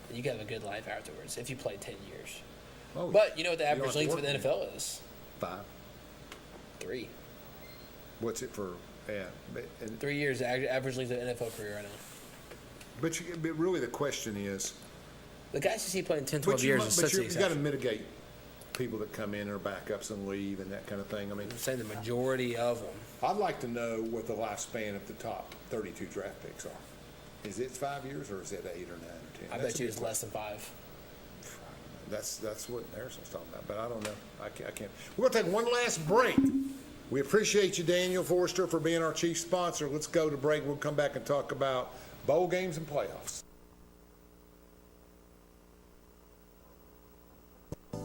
Speaker 2: And you can have a good life afterwards if you play 10 years.
Speaker 3: Oh,
Speaker 2: but you know what the
Speaker 3: you don't
Speaker 2: average
Speaker 3: have to
Speaker 2: length of
Speaker 3: work
Speaker 2: the
Speaker 3: anymore.
Speaker 2: NFL is?
Speaker 3: 5.
Speaker 2: 3.
Speaker 3: What's it for? Yeah.
Speaker 2: 3 years average length of NFL career right now.
Speaker 3: But really the question is.
Speaker 2: The guys you see playing 10, 12 years is such an
Speaker 3: you got to
Speaker 2: exception.
Speaker 3: mitigate people that come in or backups and leave and that kind of thing. I mean,
Speaker 2: I'm saying the majority of them.
Speaker 3: I'd like to know what the lifespan of the top 32 draft picks are. Is it 5 years or is it 8 or 9 or 10?
Speaker 2: I bet you it's less than 5.
Speaker 3: That's what Harrison's talking about, but I don't know. I can't. We're going to take one last break. We appreciate you, Daniel Forrester, for being our chief sponsor. Let's go to break. We'll come back and talk about bowl games and playoffs.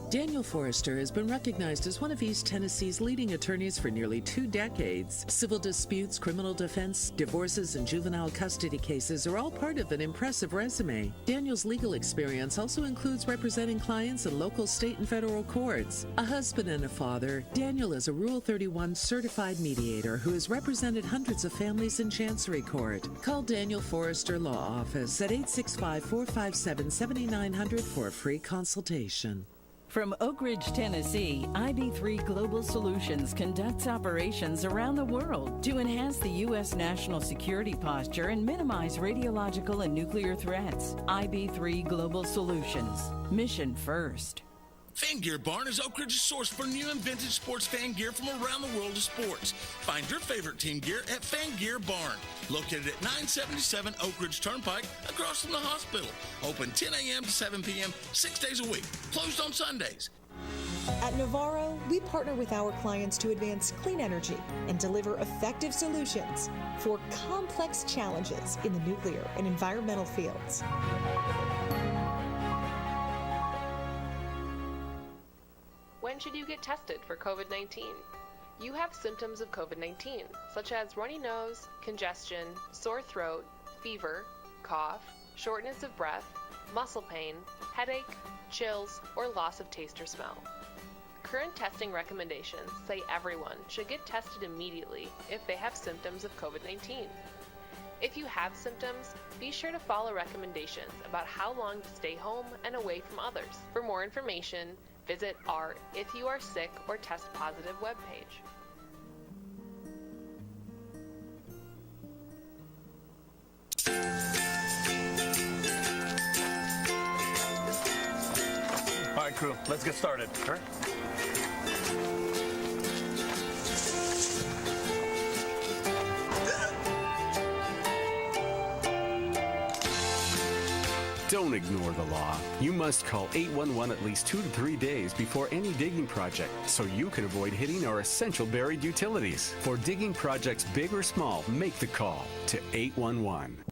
Speaker 4: Daniel Forrester has been recognized as one of East Tennessee's leading attorneys for nearly 2 decades. Civil disputes, criminal defense, divorces, and juvenile custody cases are all part of an impressive resume. Daniel's legal experience also includes representing clients in local, state, and federal courts. A husband and a father, Daniel is a Rule 31 certified mediator who has represented hundreds of families in Chancery Court. Call Daniel Forrester Law Office at 865-457-7900 for a free consultation.
Speaker 5: From Oak Ridge, Tennessee, IB3 Global Solutions conducts operations around the world to enhance the U.S. national security posture and minimize radiological and nuclear threats. IB3 Global Solutions. Mission first.
Speaker 6: Fan Gear Barn is Oak Ridge's source for new and vintage sports fan gear from around the world of sports. Find your favorite team gear at Fan Gear Barn, located at 977 Oak Ridge Turnpike, across from the hospital. Open 10 a.m. to 7 p.m., 6 days a week. Closed on Sundays.
Speaker 7: At Navarro, we partner with our clients to advance clean energy and deliver effective solutions for complex challenges in the nuclear and environmental fields.
Speaker 8: When should you get tested for COVID-19? You have symptoms of COVID-19, such as runny nose, congestion, sore throat, fever, cough, shortness of breath, muscle pain, headache, chills, or loss of taste or smell. Current testing recommendations say everyone should get tested immediately if they have symptoms of COVID-19. If you have symptoms, be sure to follow recommendations about how long to stay home and away from others. For more information, visit our If You Are Sick or Test Positive webpage.
Speaker 9: All right, crew, let's get started. All right.
Speaker 10: Don't ignore the law. You must call 811 at least 2 to 3 days before any digging project so you can avoid hitting our essential buried utilities. For digging projects big or small, make the call to 811.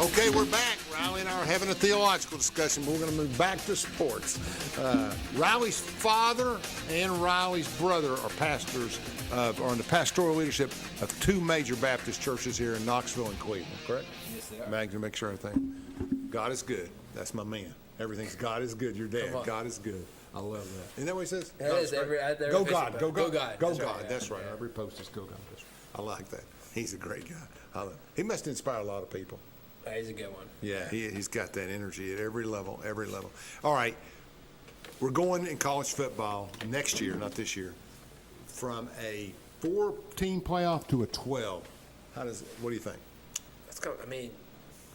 Speaker 3: Okay, we're back. Riley and I are having a theological discussion, but we're going to move back to sports. Riley's father and Riley's brother are pastors are in the pastoral leadership of 2 major Baptist churches here in Knoxville and Cleveland, correct?
Speaker 2: Yes, they are.
Speaker 3: Mag, to make sure everything. God is good. That's my man. Everything's God is good. Your dad. God is good. I love that. Isn't that what he says?
Speaker 2: That is every
Speaker 3: Go God. Go God.
Speaker 2: Go God.
Speaker 3: Go
Speaker 2: That's
Speaker 3: God.
Speaker 2: right, yeah.
Speaker 3: That's right.
Speaker 2: Yeah.
Speaker 3: Every post is Go God. That's right. I like that. He's a great guy. I love him. He must inspire a lot of people.
Speaker 2: He's a good one.
Speaker 3: Yeah, he's got that energy at every level, every level. All right, we're going in college football next year, not this year, from a 4-team playoff to a 12. What do you think?
Speaker 2: Let's go. I mean,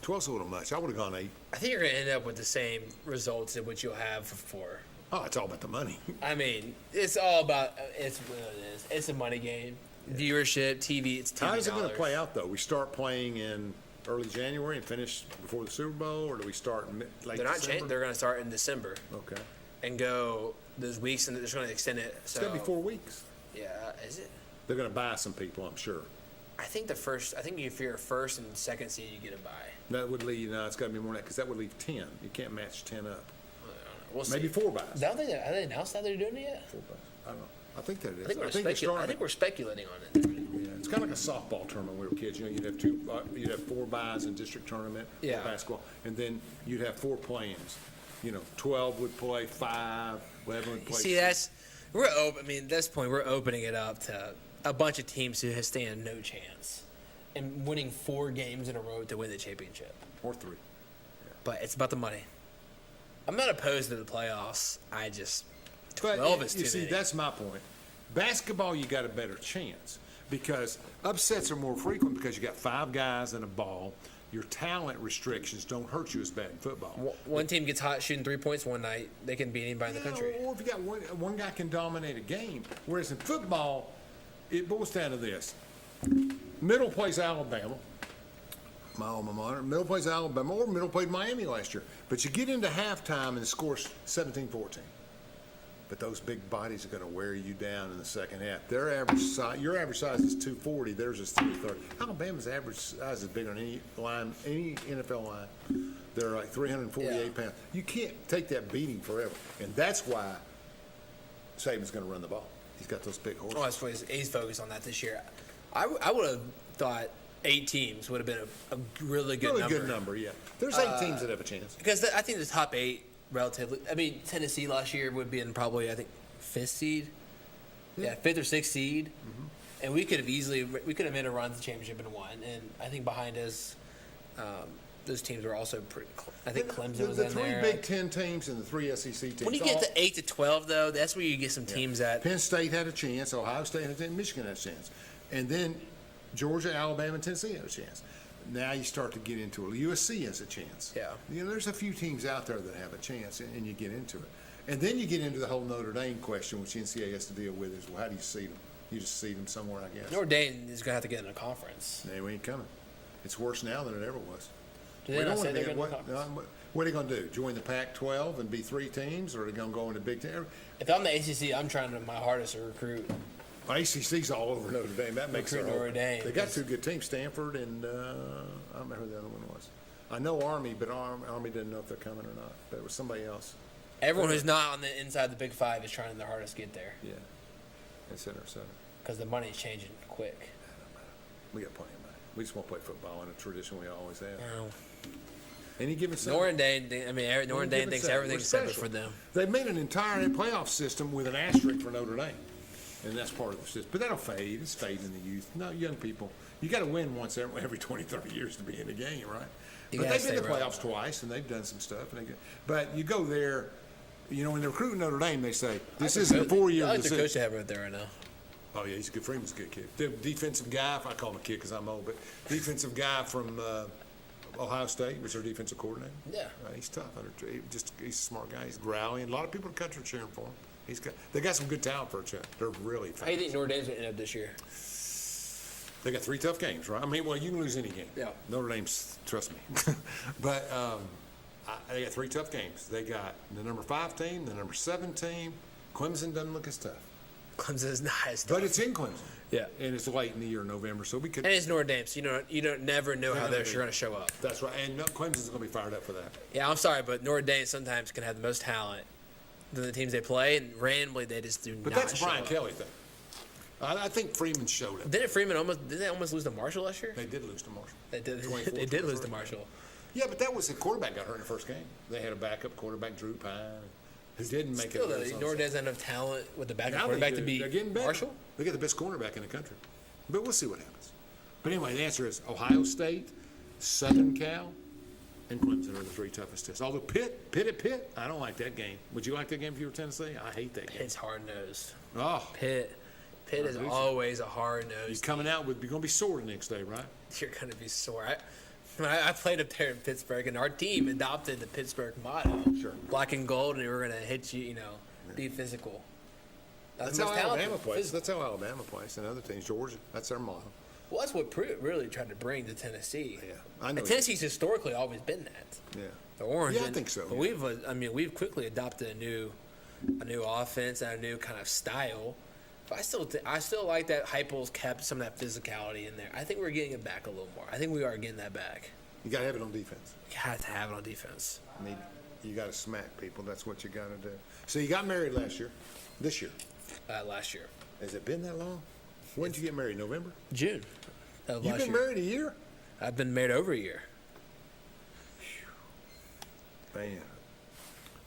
Speaker 3: 12's a little much. I would have gone 8.
Speaker 2: I think you're going to end up with the same results in which you'll have for 4.
Speaker 3: Oh, it's all about the money.
Speaker 2: I mean, it's all about it's what it is. It's a money game. Viewership, TV. It's TV.
Speaker 3: How is it going to
Speaker 2: dollars.
Speaker 3: play out, though? We start playing in early January and finish before the Super Bowl, or do we start in late
Speaker 2: They're not
Speaker 3: December?
Speaker 2: changing. They're going to start in December.
Speaker 3: Okay.
Speaker 2: And go those weeks, and they're just going to extend it. So,
Speaker 3: It's going to be 4 weeks.
Speaker 2: Yeah, is it?
Speaker 3: They're going to buy some people, I'm sure.
Speaker 2: I think if you're first and second seed, you get a bye.
Speaker 3: That would leave, no, it's got to be more than that, because that would leave 10. You can't match 10 up.
Speaker 2: Well, We'll
Speaker 3: maybe
Speaker 2: see.
Speaker 3: 4 buys.
Speaker 2: Have they announced that they're doing it yet?
Speaker 3: 4 buys. I don't know. I think that is.
Speaker 2: I think we're speculating on it.
Speaker 3: Yeah, it's kind of like a softball tournament when we were kids. You know, you'd have 4 buys in district tournament for basketball, and then you'd have 4 play-ins. 12 would play 5, 11 would play.
Speaker 2: See,
Speaker 3: 6.
Speaker 2: we're open. I mean, at this point, we're opening it up to a bunch of teams who stand no chance, and winning 4 games in a row to win the championship.
Speaker 3: Or 3.
Speaker 2: But it's about the money. I'm not opposed to the playoffs. 12
Speaker 3: But
Speaker 2: is too many.
Speaker 3: That's my point. Basketball, you got a better chance because upsets are more frequent because you got 5 guys and a ball. Your talent restrictions don't hurt you as bad in football.
Speaker 2: One team gets hot shooting 3 points one night, they can beat anybody in the country.
Speaker 3: Or if you got one guy can dominate a game. Whereas in football, it boils down to this. Middle plays Alabama. My alma mater. Middle plays Alabama, or Middle played Miami last year. But you get into halftime and the score's 17-14. But those big bodies are going to wear you down in the second half. Their average size, your average size is 240. Theirs is 330. Alabama's average size is bigger than any NFL line. They're like 348 pounds. You can't take that beating forever, and that's why Saban's going to run the ball. He's got those big horses.
Speaker 2: Oh, that's why he's focused on that this year. I would have thought 8 teams would have been a really good number.
Speaker 3: Really good number, yeah. There's 8 teams that have a chance.
Speaker 2: Because I think the top 8 relatively. I mean, Tennessee last year would be in probably, I think, 5th seed. Yeah, 5th or 6th seed. Mm-hmm. And we could have made a run to the championship and won. And I think behind us, those teams were also pretty. I think Clemson was in there.
Speaker 3: The 3 Big Ten teams and the 3 SEC teams.
Speaker 2: When you get to 8 to 12, though, that's where you get some teams that.
Speaker 3: Penn State had a chance. Ohio State had a chance. Michigan had a chance. And then Georgia, Alabama, and Tennessee had a chance. Now you start to get into it. USC has a chance.
Speaker 2: Yeah.
Speaker 3: There's a few teams out there that have a chance, and you get into it. And then you get into the whole Notre Dame question, which NCAA has to deal with is, well, how do you seed them? You just seed them somewhere, I guess.
Speaker 2: Notre Dame is going to have to get in a conference.
Speaker 3: They ain't coming. It's worse now than it ever was.
Speaker 2: Do they not say they're going to conference?
Speaker 3: What are they going to do? Join the Pac-12 and be 3 teams, or are they going to go into Big Ten?
Speaker 2: If I'm the ACC, I'm trying my hardest to recruit.
Speaker 3: ACC's all over Notre Dame. That makes it
Speaker 2: Notre Dame.
Speaker 3: They got 2 good teams, Stanford and I don't remember who the other one was. I know Army, but Army didn't know if they're coming or not. But it was somebody else.
Speaker 2: Everyone who's not on the inside the Big 5 is trying their hardest to get there.
Speaker 3: Yeah, et cetera, et cetera.
Speaker 2: Because the money's changing quick.
Speaker 3: We got plenty of money. We just want to play football in a tradition we always have.
Speaker 2: No.
Speaker 3: Any given Saturday.
Speaker 2: Notre Dame thinks everything's separate for them.
Speaker 3: They've made an entire playoff system with an asterisk for Notre Dame. And that's part of the system. But that'll fade. It's fading in the youth. No, young people. You got to win once every 20, 30 years to be in the game, right? But they've been in the playoffs twice, and they've done some stuff. But you go there, when they're recruiting Notre Dame, they say, this isn't a 4-year decision.
Speaker 2: I like the coach they have right there right now.
Speaker 3: Oh, yeah, he's a good. Freeman's a good kid. The defensive guy, I call him a kid because I'm old, but defensive guy from Ohio State was their defensive coordinator.
Speaker 2: Yeah.
Speaker 3: He's tough. He's a smart guy. He's growling. A lot of people in the country are cheering for him. They got some good talent for a check. They're really fast.
Speaker 2: How do you think Notre Dame's going to end up this year?
Speaker 3: They got 3 tough games, right? I mean, well, you can lose any game.
Speaker 2: Yeah.
Speaker 3: Notre Dame's, trust me. But they got 3 tough games. They got the number 5 team, the number 7 team. Clemson doesn't look as tough.
Speaker 2: Clemson is not as tough.
Speaker 3: But it's in Clemson.
Speaker 2: Yeah.
Speaker 3: And it's late in the year, November, so we could.
Speaker 2: And it's Notre Dame, so you don't never know how they're going to show up.
Speaker 3: That's right. And Clemson's going to be fired up for that.
Speaker 2: Yeah, I'm sorry, but Notre Dame sometimes can have the most talent than the teams they play, and randomly they just do
Speaker 3: but
Speaker 2: not
Speaker 3: that's a
Speaker 2: show
Speaker 3: Brian
Speaker 2: up.
Speaker 3: Kelly thing. I think Freeman showed it.
Speaker 2: Didn't they almost lose to Marshall last year?
Speaker 3: They did lose to Marshall.
Speaker 2: They did lose to Marshall.
Speaker 3: Yeah, but that was the quarterback got hurt in the first game. They had a backup quarterback, Drew Pine, who didn't make
Speaker 2: Still,
Speaker 3: it.
Speaker 2: Notre Dame doesn't have talent with the backup
Speaker 3: Now
Speaker 2: quarterback to beat
Speaker 3: they're getting better.
Speaker 2: Marshall.
Speaker 3: They got the best cornerback in the country. But we'll see what happens. But anyway, the answer is Ohio State, Southern Cal, and Clemson are the 3 toughest tests. Although Pitt, I don't like that game. Would you like that game if you were Tennessee? I hate that game.
Speaker 2: It's hard-nosed.
Speaker 3: Oh.
Speaker 2: Pitt is always a hard-nosed.
Speaker 3: You're coming out with, you're going to be sore the next day, right?
Speaker 2: You're going to be sore. I played up there in Pittsburgh, and our team adopted the Pittsburgh motto.
Speaker 3: Sure.
Speaker 2: Black and gold, and we were going to hit you, be physical.
Speaker 3: That's how Alabama plays. That's how Alabama plays. And other teams, Georgia, that's their motto.
Speaker 2: Well, that's what Pruitt really tried to bring to Tennessee.
Speaker 3: Yeah, I know.
Speaker 2: And Tennessee's historically always been that.
Speaker 3: Yeah.
Speaker 2: The orange.
Speaker 3: Yeah, I think so.
Speaker 2: But we've quickly adopted a new offense and a new kind of style. But I still like that Heupel's kept some of that physicality in there. I think we're getting it back a little more. I think we are getting that back.
Speaker 3: You got to have it on defense.
Speaker 2: You got to have it on defense.
Speaker 3: Maybe. You got to smack people. That's what you got to do. So you got married last year. This year.
Speaker 2: Last year.
Speaker 3: Has it been that long? When did you get married? November?
Speaker 2: June.
Speaker 3: You've been married a year?
Speaker 2: I've been married over a year.
Speaker 3: Man.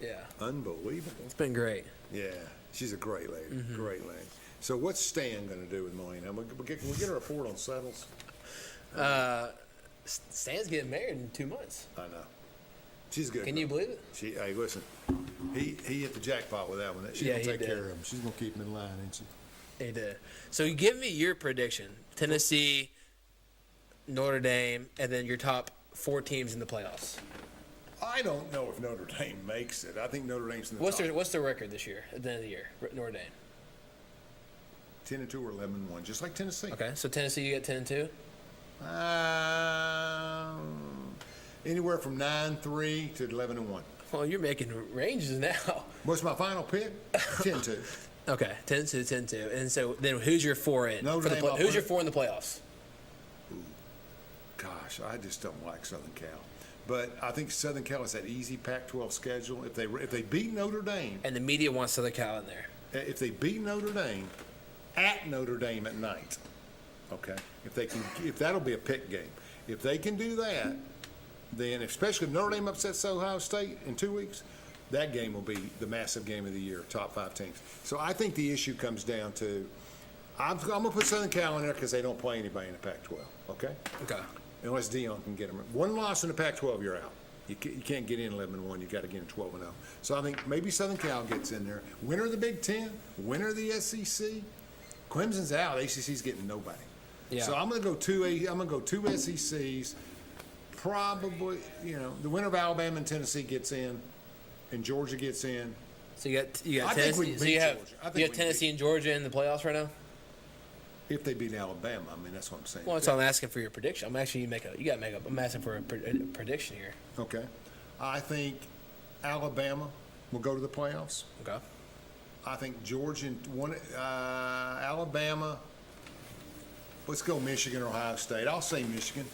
Speaker 2: Yeah.
Speaker 3: Unbelievable.
Speaker 2: It's been great.
Speaker 3: Yeah. She's a great lady. Great lady. So what's Stan going to do with Melina? Can we get a report on Settles?
Speaker 2: Stan's getting married in 2 months.
Speaker 3: I know. She's good.
Speaker 2: Can you believe it?
Speaker 3: Hey, listen. He hit the jackpot with that one. She's going to take care of him. She's going to keep him in line, ain't she?
Speaker 2: He did. So give me your prediction. Tennessee, Notre Dame, and then your top 4 teams in the playoffs.
Speaker 3: I don't know if Notre Dame makes it. I think Notre Dame's in the top.
Speaker 2: What's their record this year at the end of the year, Notre Dame?
Speaker 3: 10-2 or 11-1, just like Tennessee.
Speaker 2: Okay, so Tennessee, you get 10-2?
Speaker 3: Anywhere from 9-3 to 11-1.
Speaker 2: Well, you're making ranges now.
Speaker 3: What's my final pick? 10-2.
Speaker 2: Okay, 10-2, 10-2. And so then who's your 4 in? Who's your 4 in the playoffs?
Speaker 3: Ooh, gosh, I just don't like Southern Cal. But I think Southern Cal has that easy Pac-12 schedule. If they beat Notre Dame.
Speaker 2: And the media wants Southern Cal in there.
Speaker 3: If they beat Notre Dame at Notre Dame at night, okay, if that'll be a pick game. If they can do that, then especially if Notre Dame upsets Ohio State in 2 weeks, that game will be the massive game of the year, top 5 teams. So I think the issue comes down to, I'm going to put Southern Cal in there because they don't play anybody in the Pac-12, okay?
Speaker 2: Okay.
Speaker 3: Unless Dion can get them. One loss in the Pac-12, you're out. You can't get in 11-1. You've got to get in 12-0. So I think maybe Southern Cal gets in there. Winner of the Big Ten, winner of the SEC. Clemson's out. ACC's getting nobody.
Speaker 2: Yeah.
Speaker 3: So I'm going to go two SECs. Probably, the winner of Alabama and Tennessee gets in, and Georgia gets in.
Speaker 2: So you got Tennessee.
Speaker 3: I think we beat Georgia.
Speaker 2: You have Tennessee and Georgia in the playoffs right now.
Speaker 3: If they beat Alabama, that's what I'm saying.
Speaker 2: Well, that's why I'm asking for your prediction. I'm asking I'm asking for a prediction here.
Speaker 3: Okay. I think Alabama will go to the playoffs.
Speaker 2: Okay.
Speaker 3: I think Georgia Alabama. Let's go Michigan or Ohio State. I'll say Michigan.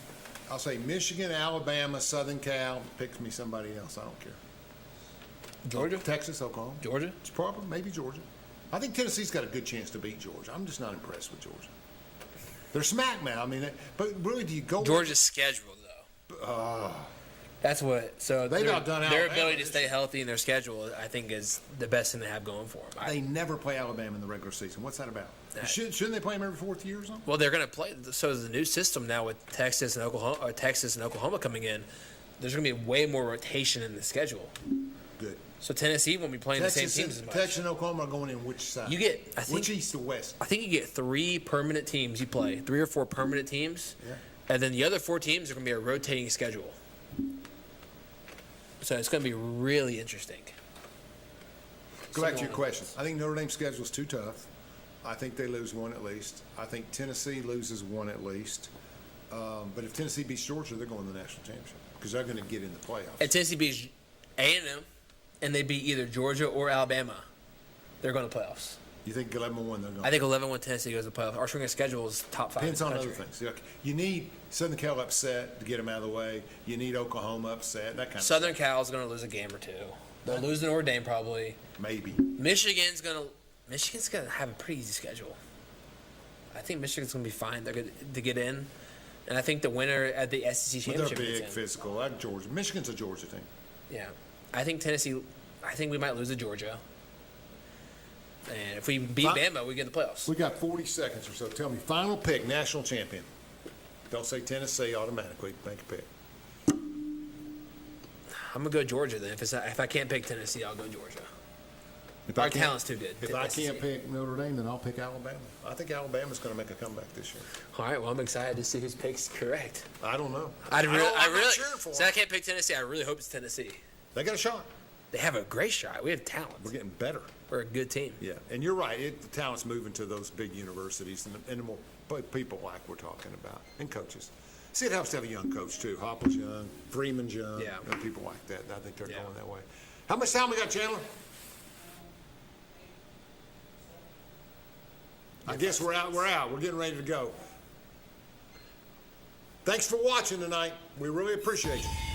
Speaker 3: I'll say Michigan, Alabama, Southern Cal. Pick me somebody else. I don't care.
Speaker 2: Georgia?
Speaker 3: Texas, Oklahoma.
Speaker 2: Georgia?
Speaker 3: It's probably maybe Georgia. I think Tennessee's got a good chance to beat Georgia. I'm just not impressed with Georgia. They're smack now. But really, do you go?
Speaker 2: Georgia's schedule, though. That's what. So
Speaker 3: they've outdone
Speaker 2: their
Speaker 3: Alabama
Speaker 2: ability to stay healthy in their schedule, I think, is the best thing they have going for them.
Speaker 3: They never play Alabama in the regular season. What's that about? Shouldn't they play them every 4th year or something?
Speaker 2: Well, they're going to play. So is the new system now with Texas and Oklahoma coming in. There's going to be way more rotation in the schedule.
Speaker 3: Good.
Speaker 2: So Tennessee won't be playing the same teams as much.
Speaker 3: Texas and Oklahoma are going in which side? Which east or west?
Speaker 2: I think you get 3 permanent teams you play, 3 or 4 permanent teams, and then the other 4 teams are going to be a rotating schedule. So it's going to be really interesting.
Speaker 3: Go back to your question. I think Notre Dame's schedule is too tough. I think they lose 1 at least. I think Tennessee loses 1 at least. But if Tennessee beats Georgia, they're going to the national championship because they're going to get in the playoffs.
Speaker 2: If Tennessee beats A&M, and they beat either Georgia or Alabama, they're going to playoffs.
Speaker 3: You think 11-1 they're going?
Speaker 2: I think 11-1 Tennessee goes to playoffs. Our strength of schedule is top 5.
Speaker 3: Depends on other things. You need Southern Cal upset to get them out of the way. You need Oklahoma upset. That kind of
Speaker 2: Southern Cal is going to lose a game or 2. They'll lose to Notre Dame probably.
Speaker 3: Maybe.
Speaker 2: Michigan's going to have a pretty easy schedule. I think Michigan's going to be fine. They're good to get in, and I think the winner at the SEC championship.
Speaker 3: They're big, physical. Like Georgia. Michigan's a Georgia team.
Speaker 2: Yeah, I think Tennessee. I think we might lose to Georgia. And if we beat Bama, we get in the playoffs.
Speaker 3: We got 40 seconds or so. Tell me, final pick, national champion. Don't say Tennessee automatically. Make a pick.
Speaker 2: I'm going to go Georgia then. If I can't pick Tennessee, I'll go Georgia. Our talent's too good.
Speaker 3: If I can't pick Notre Dame, then I'll pick Alabama. I think Alabama's going to make a comeback this year.
Speaker 2: All right, well, I'm excited to see whose pick's correct.
Speaker 3: I don't know.
Speaker 2: I really so I can't pick Tennessee. I really hope it's Tennessee.
Speaker 3: They got a shot.
Speaker 2: They have a great shot. We have talent.
Speaker 3: We're getting better.
Speaker 2: We're a good team.
Speaker 3: Yeah, and you're right. The talent's moving to those big universities and the more people like we're talking about, and coaches. See, it helps to have a young coach, too. Hopple's young, Freeman's young, and people like that. I think they're going that way. How much time we got, Chandler? I guess we're out. We're getting ready to go. Thanks for watching tonight. We really appreciate you.